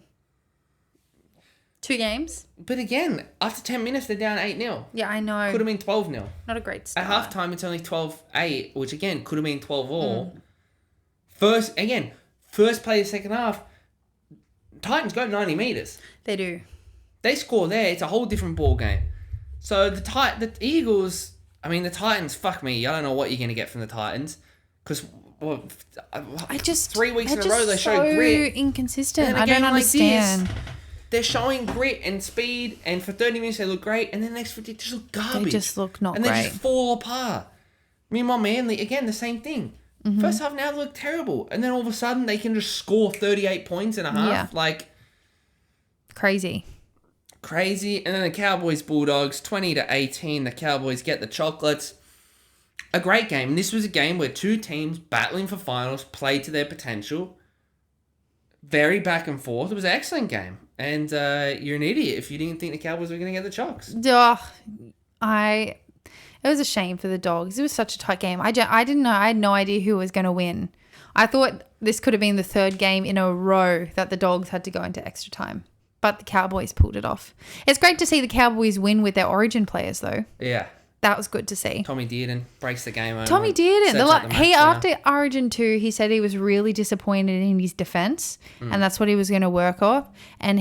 2 games. But again, after 10 minutes, they're down 8-0. Yeah, I know. Could have been 12-0. Not a great start. At halftime, it's only 12-8, which again, could have been 12-all. First play of the second half, Titans go 90 metres. They do. They score there. It's a whole different ball game. So the Eagles... I mean, the Titans, fuck me. I don't know what you're going to get from the Titans. Because well, I just 3 weeks in they're a row just they show so grit. inconsistent. And in a I don't game like understand. this, they're showing grit and speed, and for 30 minutes they look great, and then the next 50 just look garbage. They just look not and great. they just fall apart. Meanwhile, Manly, again, the same thing. Mm-hmm. First half now they look terrible, and then all of a sudden they can just score 38 points and a half. Yeah. Like, Crazy. crazy. And then the Cowboys Bulldogs 20-18. The Cowboys get the chocolates. A great game. And this was a game where two teams battling for finals played to their potential. Very back and forth. It was an excellent game. And you're an idiot if you didn't think the Cowboys were going to get the chocks. It was a shame for the Dogs. It was such a tight game. I didn't know. I had no idea who was going to win. I thought this could have been the third game in a row that the Dogs had to go into extra time. But the Cowboys pulled it off. It's great to see the Cowboys win with their Origin players, though. Yeah. That was good to see. Tommy Dearden breaks the game over. Tommy Dearden. Sets up the match winner. After Origin 2, he said he was really disappointed in his defense, and that's what he was going to work off. And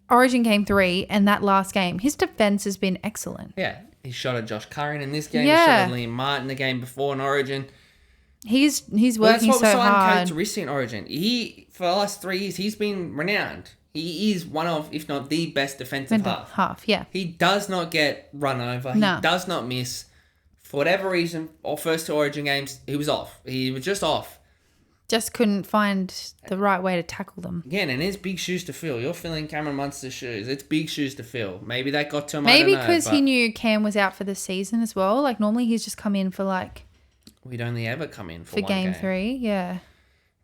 Origin game 3, and that last game, his defense has been excellent. Yeah. He shot at Josh Curran in this game. Yeah. He shot at Liam Martin the game before in Origin. He's working That's what was so hard. uncharacteristic in Origin. For the last 3 years, he's been renowned. He is one of, if not the best defensive half. Yeah. He does not get run over. No. He does not miss. For whatever reason, or first 2 Origin games, he was off. He was just off. Just couldn't find the right way to tackle them. Again, and it's big shoes to fill. You're filling Cameron Munster's shoes. It's big shoes to fill. Maybe that got to him. Maybe I don't know, because he knew Cam was out for the season as well. Like normally he's just come in for we'd only ever come in for one game game. 3. Yeah.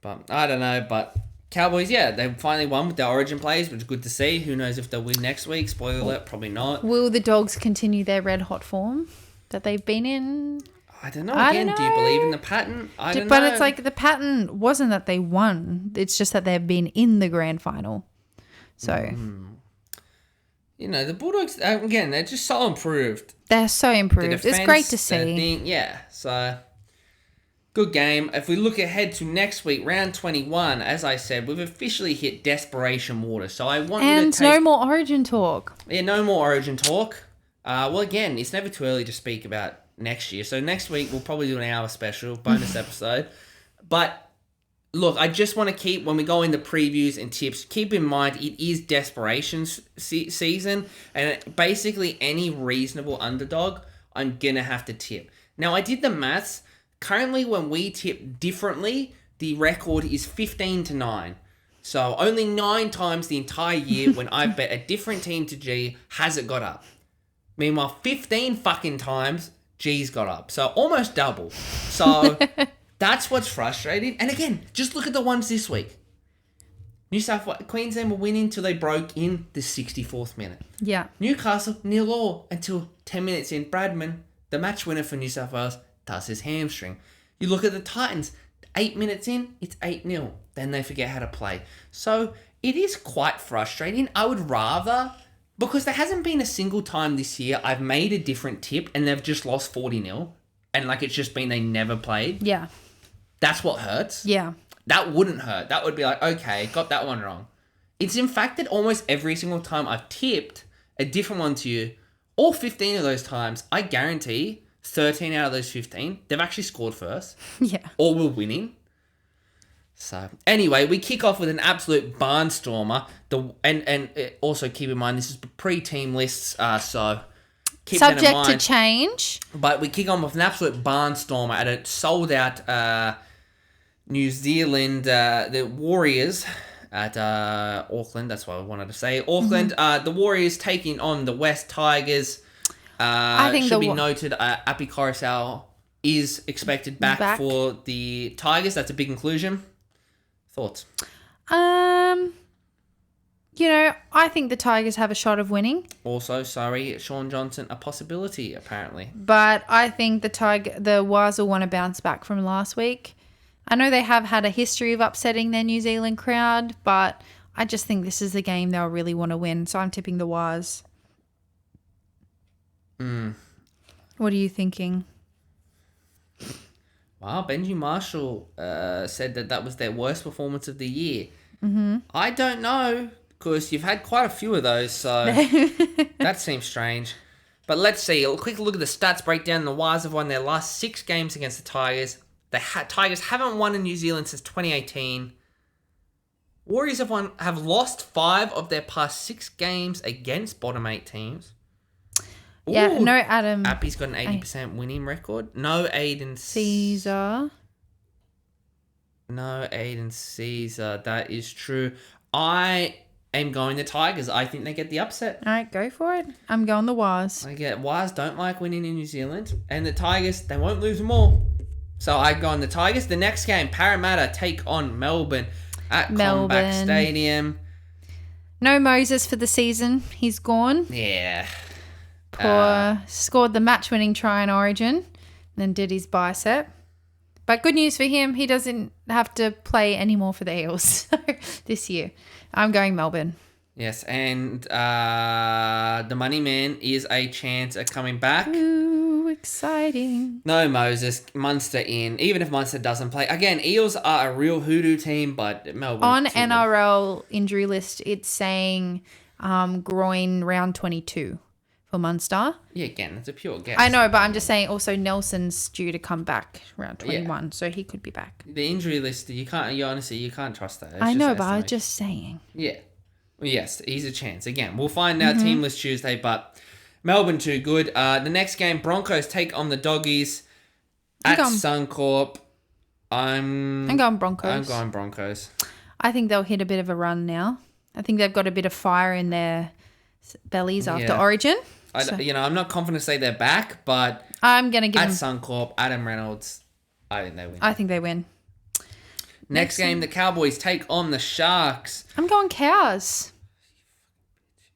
But I don't know. But Cowboys, yeah, they finally won with their Origin players, which is good to see. Who knows if they'll win next week? Spoiler alert, probably not. Will the Dogs continue their red hot form that they've been in? I don't know. Again, do you believe in the pattern? I don't know. But it's like the pattern wasn't that they won. It's just that they've been in the grand final. So, You know, the Bulldogs, again, they're just so improved. they're so The improved. defense, It's great to the see. thing, yeah, so good game. If we look ahead to next week, round 21, as I said, we've officially hit desperation water. So I want you And to take... no more Origin talk. Yeah, no more Origin talk. Well, again, it's never too early to speak about next year. So next week, we'll probably do an hour special, bonus episode. But look, I just want to keep, when we go into previews and tips, keep in mind it is desperation season. And basically any reasonable underdog, I'm going to have to tip. Now, I did the maths. Currently, when we tip differently, the record is 15-9. So only 9 times the entire year when I've bet a different team to G has it got up. Meanwhile, 15 fucking times G's got up. So almost double. So that's what's frustrating. And again, just look at the ones this week. New South Wales, Queensland were winning until they broke in the 64th minute. Yeah. Newcastle, 0-0 until 10 minutes in. Bradman, the match winner for New South Wales, does his hamstring. You look at the Titans, 8 minutes in, it's 8-0. Then they forget how to play. So it is quite frustrating. I would rather, because there hasn't been a single time this year I've made a different tip and they've just lost 40-0. And like it's just been they never played. Yeah. That's what hurts. Yeah. That wouldn't hurt. That would be like, okay, got that one wrong. It's in fact that almost every single time I've tipped a different one to you, all 15 of those times, I guarantee 13 out of those 15, they've actually scored first. Yeah. Or we're winning. So, anyway, we kick off with an absolute barnstormer. And also keep in mind, this is pre-team lists, so keep that in Subject mind. to change. But we kick on with an absolute barnstormer at a sold-out New Zealand, the Warriors at Auckland. That's what I wanted to say. Auckland, the Warriors taking on the West Tigers. I think should be noted, Api Coruscant is expected back for the Tigers. That's a big inclusion. Thoughts? You know, I think the Tigers have a shot of winning. Also, sorry, Sean Johnson, a possibility, apparently. But I think the Wars will want to bounce back from last week. I know they have had a history of upsetting their New Zealand crowd, but I just think this is the game they'll really want to win. So I'm tipping the Wars. What are you thinking? Wow, Benji Marshall said that was their worst performance of the year. I don't know, because you've had quite a few of those, so that seems strange. But let's see. A quick look at the stats breakdown. The Wires have won their last 6 games against the Tigers. Tigers haven't won in New Zealand since 2018. Warriors have lost 5 of their past 6 games against bottom 8 teams. Yeah, Ooh, no Adam Appy's got an 80% winning record. No Aiden Caesar. No Aiden Caesar. That is true. I am going the Tigers. I think they get the upset. All right, go for it. I'm going the Waz. I get Waz don't like winning in New Zealand. And the Tigers, they won't lose them all. So I go on the Tigers. The next game, Parramatta take on Melbourne at Combank Stadium. No Moses for the season. He's gone. Yeah. Scored the match-winning try in Origin, then did his bicep. But good news for him, he doesn't have to play anymore for the Eels this year. I'm going Melbourne. Yes, and the money man is a chance at coming back. Ooh, exciting. No Moses, Munster in. Even if Munster doesn't play. Again, Eels are a real hoodoo team, but Melbourne... On NRL injury list, it's saying groin round 22. For Munster. Yeah, again, it's a pure guess. I know, but I'm just saying also Nelson's due to come back around 21, so he could be back. The injury list, you honestly, you can't trust that. I know, but I was just saying. Yeah. Well, yes, he's a chance. Again, we'll find out team list Tuesday, but Melbourne too good. The next game, Broncos take on the Doggies at Suncorp. I'm going Broncos. I'm going Broncos. I think they'll hit a bit of a run now. I think they've got a bit of fire in their bellies after Origin. I'm not confident to say they're back, but I'm going to give at Suncorp, Adam Reynolds, I think they win. I think they win. Next game, the Cowboys take on the Sharks. I'm going Cows.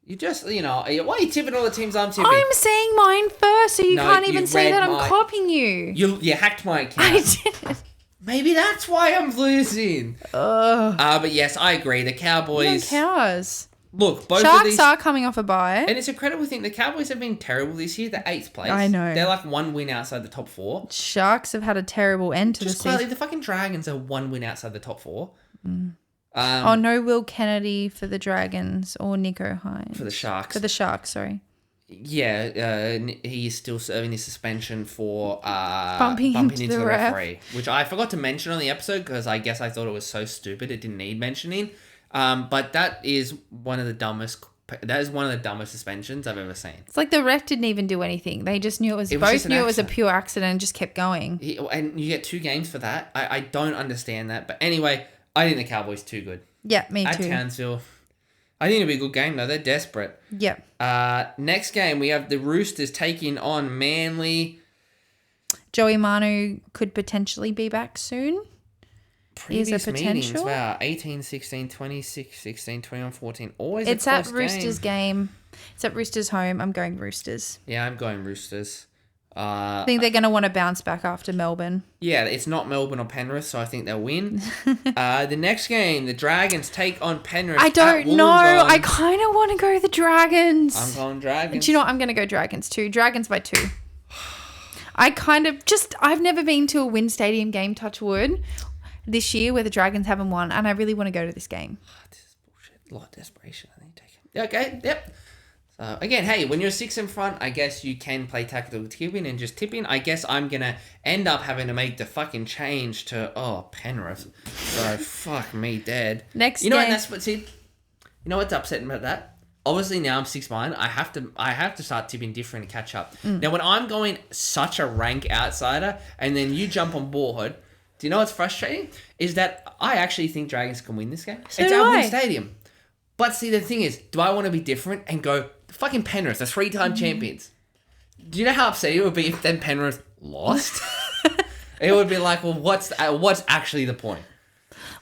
You just, why are you tipping all the teams I'm tipping? I'm saying mine first, so you can't even say that I'm my... copying you. You hacked my account. I didn't. Maybe that's why I'm losing. But yes, I agree. The Cowboys... Cows. Look, both Sharks of these... are coming off a bye. And it's a incredible thing. The Cowboys have been terrible this year. They're 8th place. I know. They're like 1 win outside the top 4. Sharks have had a terrible end to the season. The fucking Dragons are 1 win outside the top 4. No Will Kennedy for the Dragons or Nico Hines. For the Sharks. Sorry. Yeah, he is still serving his suspension for bumping into the referee, which I forgot to mention on the episode because I guess I thought it was so stupid it didn't need mentioning. But that is one of the dumbest suspensions I've ever seen. It's like the ref didn't even do anything. They just knew it was a pure accident and just kept going. And you get 2 games for that. I don't understand that. But anyway, I think the Cowboys too good. Yeah, me too. At Townsville. I think it'll be a good game though. They're desperate. Yeah. Next game, we have the Roosters taking on Manly. Joey Manu could potentially be back soon. Previous meetings, wow, 18, 16, 26, 16, 21, 14. Always it's a close at Roosters game. It's at Roosters home. I'm going Roosters. Yeah, I'm going Roosters. I think they're going to want to bounce back after Melbourne. Yeah, it's not Melbourne or Penrith, so I think they'll win. The next game, the Dragons take on Penrith. I don't know. I kind of want to go the Dragons. I'm going Dragons. Do you know what? I'm going to go Dragons too. Dragons by 2. I've never been to a Win Stadium game, touch wood, this year where the Dragons haven't won, and I really want to go to this game. This is bullshit. A lot of desperation. I think take it. Okay, yep. So again, hey, when you're 6 in front, I guess you can play tactical tipping and just tip in. I guess I'm gonna end up having to make the fucking change to Penrith. So fuck me dead. Next, you know what? You know what's upsetting about that? Obviously now I'm 6 behind. I have to start tipping different to catch up. Now when I'm going such a rank outsider, and then you jump on board. Do you know what's frustrating? Is that I actually think Dragons can win this game. So it's do our I. Win Stadium. But see, the thing is, do I want to be different and go, fucking Penrith, the 3-time champions? Do you know how upset it would be if then Penrith lost? It would be like, well, what's actually the point?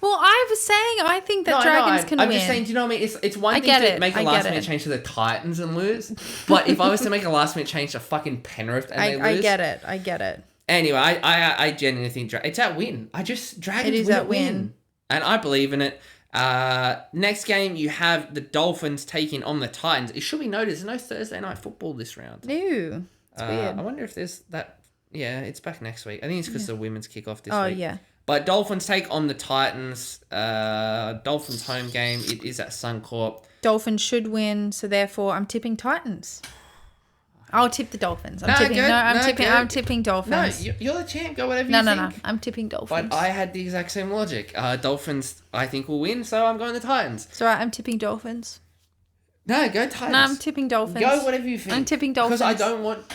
Well, I was saying I think that Dragons can win. I'm just saying, do you know what I mean? It's one thing to make a last-minute change to the Titans and lose. But if I was to make a last-minute change to fucking Penrith and they lose... I get it. Anyway, I genuinely think it's at win. Dragons win. And I believe in it. Next game, you have the Dolphins taking on the Titans. It should be noted, there's no Thursday night football this round. No, it's weird. I wonder if there's that. Yeah, it's back next week. I think it's because the women's kick off this week. Oh, yeah. But Dolphins take on the Titans. Dolphins home game. It is at Suncorp. Dolphins should win, so therefore I'm tipping Titans. I'll tip the Dolphins. I'm No, tipping. go- No, I'm no, tipping. go. I'm tipping Dolphins. No, you're the champ. Go whatever No, you no, think. no. I'm tipping Dolphins. But I had the exact same logic. Dolphins, I think, will win, so I'm going the Titans. It's alright. I'm tipping Dolphins. No, go Titans. No, I'm tipping Dolphins. Go whatever you think. I'm tipping Dolphins. Because I don't want,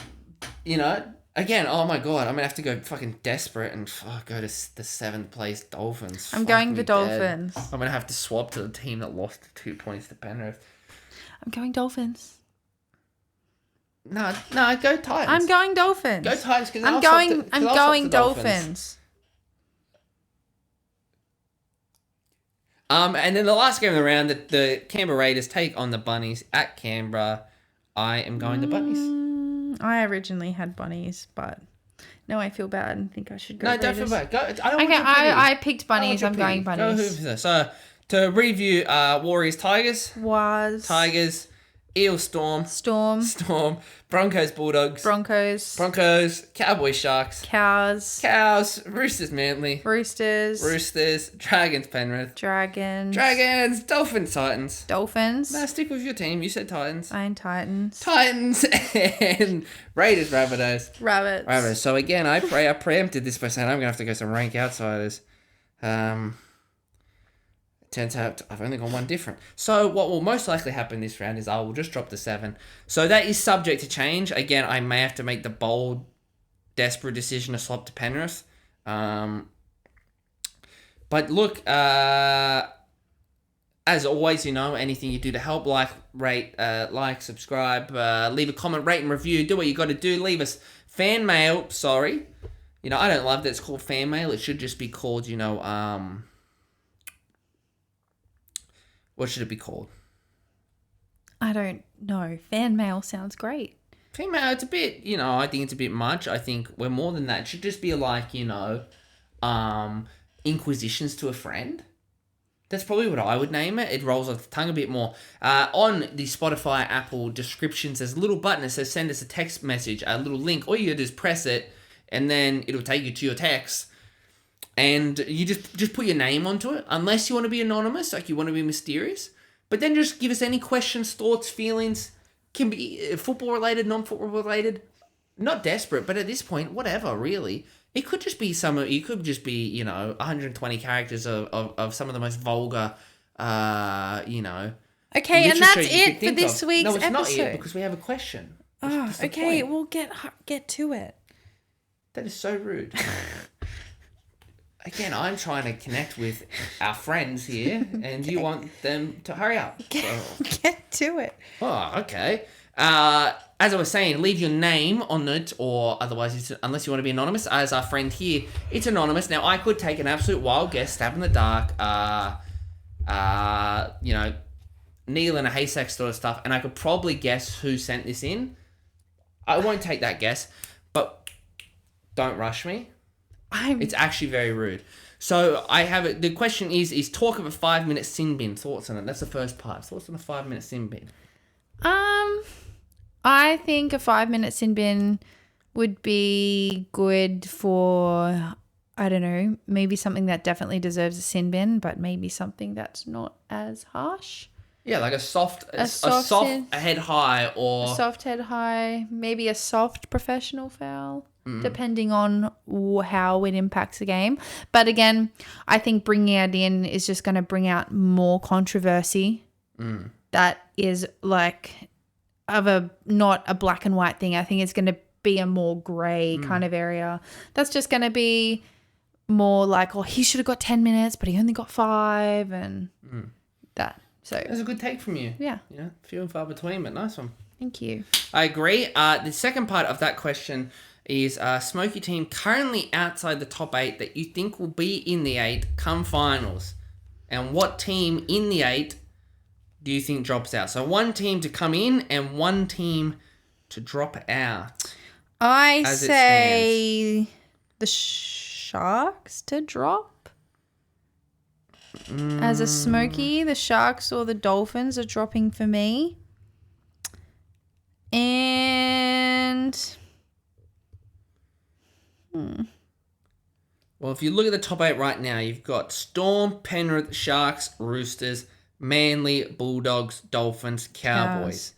again, oh my God, I'm going to have to go fucking desperate and go to the 7th place Dolphins. I'm Fuck going me the dead. Dolphins. I'm going to have to swap to the team that lost 2 points to Penrith. I'm going Dolphins. No, go Titans. I'm going Dolphins. Go Titans because I'm going Dolphins. And then the last game of the round, the Canberra Raiders take on the Bunnies at Canberra. I am going the Bunnies. I originally had Bunnies, but now I feel bad and think I should go. No, don't feel bad. Go. I don't want Okay, your pity. I picked I don't want Bunnies. your I'm pity. going Bunnies. Go so to review, Warriors Tigers, Tigers, Eels Storm, Broncos Bulldogs, Broncos, Cowboys Sharks, Cows, Roosters Manly, Roosters, Dragons Penrith, Dragons, Dolphins Titans. No, stick with your team. You said Titans. I'm Titans. Titans and Raiders Rabbitohs. Rabbits. So again, I preempted this by saying I'm gonna have to go some rank outsiders. Turns out I've only got one different. So what will most likely happen this round is I will just drop the 7. So that is subject to change. Again, I may have to make the bold, desperate decision to swap to Penrith. But look, as always, anything you do to help, rate, subscribe, leave a comment, rate and review. Do what you got to do. Leave us fan mail. Sorry, I don't love that it's called fan mail. It should just be called, what should it be called? I don't know. Fan mail sounds great. Fan mail, it's a bit, I think it's a bit much. I think we're more than that. It should just be like, inquisitions to a friend. That's probably what I would name it. It rolls off the tongue a bit more. On the Spotify, Apple descriptions, there's a little button that says send us a text message, a little link. All you gotta do is press it, and then it'll take you to your text. And you just put your name onto it, unless you want to be anonymous, like you want to be mysterious. But then just give us any questions, thoughts, feelings. Can be football related, non-football related. Not desperate, but at this point, whatever, really. It could just be 120 characters of some of the most vulgar, Okay, and that's it for this week's episode. No, it's not it, because we have a question. Oh, okay, we'll get to it. That is so rude. Again, I'm trying to connect with our friends here, and you want them to hurry up. Get to it. Oh, okay. As I was saying, leave your name on it, or otherwise, unless you want to be anonymous, as our friend here, it's anonymous. Now, I could take an absolute wild guess, stab in the dark, needle in a haystack sort of stuff, and I could probably guess who sent this in. I won't take that guess, but don't rush me. It's actually very rude. So I have it. The question is talk of a 5-minute sin bin. Thoughts on it? That's the first part. Thoughts on a 5-minute sin bin? I think a 5-minute sin bin would be good for, I don't know, maybe something that definitely deserves a sin bin, but maybe something that's not as harsh. Yeah, like a soft head high, or a soft head high, maybe a soft professional foul. Depending on how it impacts the game. But again, I think bringing it in is just going to bring out more controversy. That is not a black and white thing. I think it's going to be a more grey kind of area. That's just going to be more like, oh, he should have got 10 minutes, but he only got 5 and that. So that's a good take from you. Yeah. Few and far between, but nice one. Thank you. I agree. The second part of that question is Smoky team currently outside the top 8 that you think will be in the 8 come finals. And what team in the 8 do you think drops out? So one team to come in and one team to drop out. I say the Sharks to drop. As a Smoky, the Sharks or the Dolphins are dropping for me. And well, if you look at the top 8 right now, you've got Storm, Penrith, Sharks, Roosters, Manly, Bulldogs, Dolphins, Cowboys.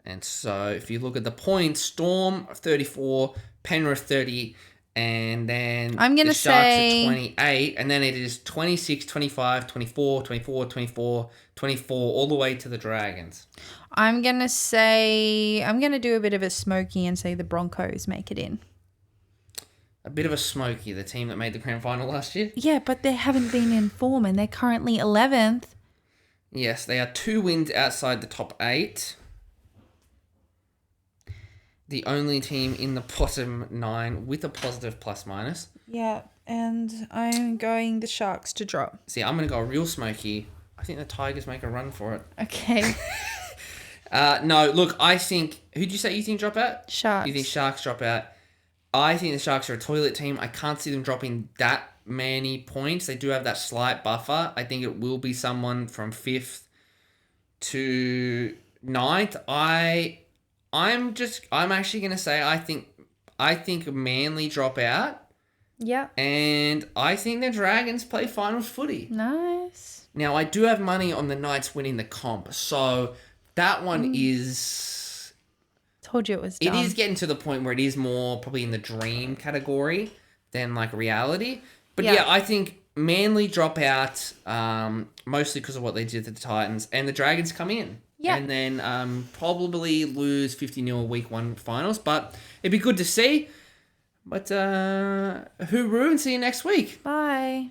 And so if you look at the points, Storm 34, Penrith 30, and then I'm gonna the Sharks say- are 28, and then it is 26, 25, 24, 24, 24, 24, all the way to the Dragons. I'm going to do a bit of a smoky and say the Broncos make it in. A bit of a smoky, the team that made the grand final last year. Yeah, but they haven't been in form and they're currently 11th. Yes, they are 2 wins outside the top 8. The only team in the bottom 9 with a positive plus minus. Yeah, and I'm going the Sharks to drop. See, I'm going to go real smoky. I think the Tigers make a run for it. Okay. No, look, I think... Who'd you say you think drop out? Sharks. You think Sharks drop out? I think the Sharks are a toilet team. I can't see them dropping that many points. They do have that slight buffer. I think it will be someone from 5th to 9th. I'm actually going to say I think Manly drop out. Yeah. And I think the Dragons play finals footy. Nice. Now, I do have money on the Knights winning the comp. So that one is... Told you it was It dumb. is getting to the point where it is more probably in the dream category than like reality. But yeah, I think Manly drop out mostly because of what they did to the Titans. And the Dragons come in. Yeah. And then probably lose 50-0 week 1 finals. But it'd be good to see. But hooroo and see you next week. Bye.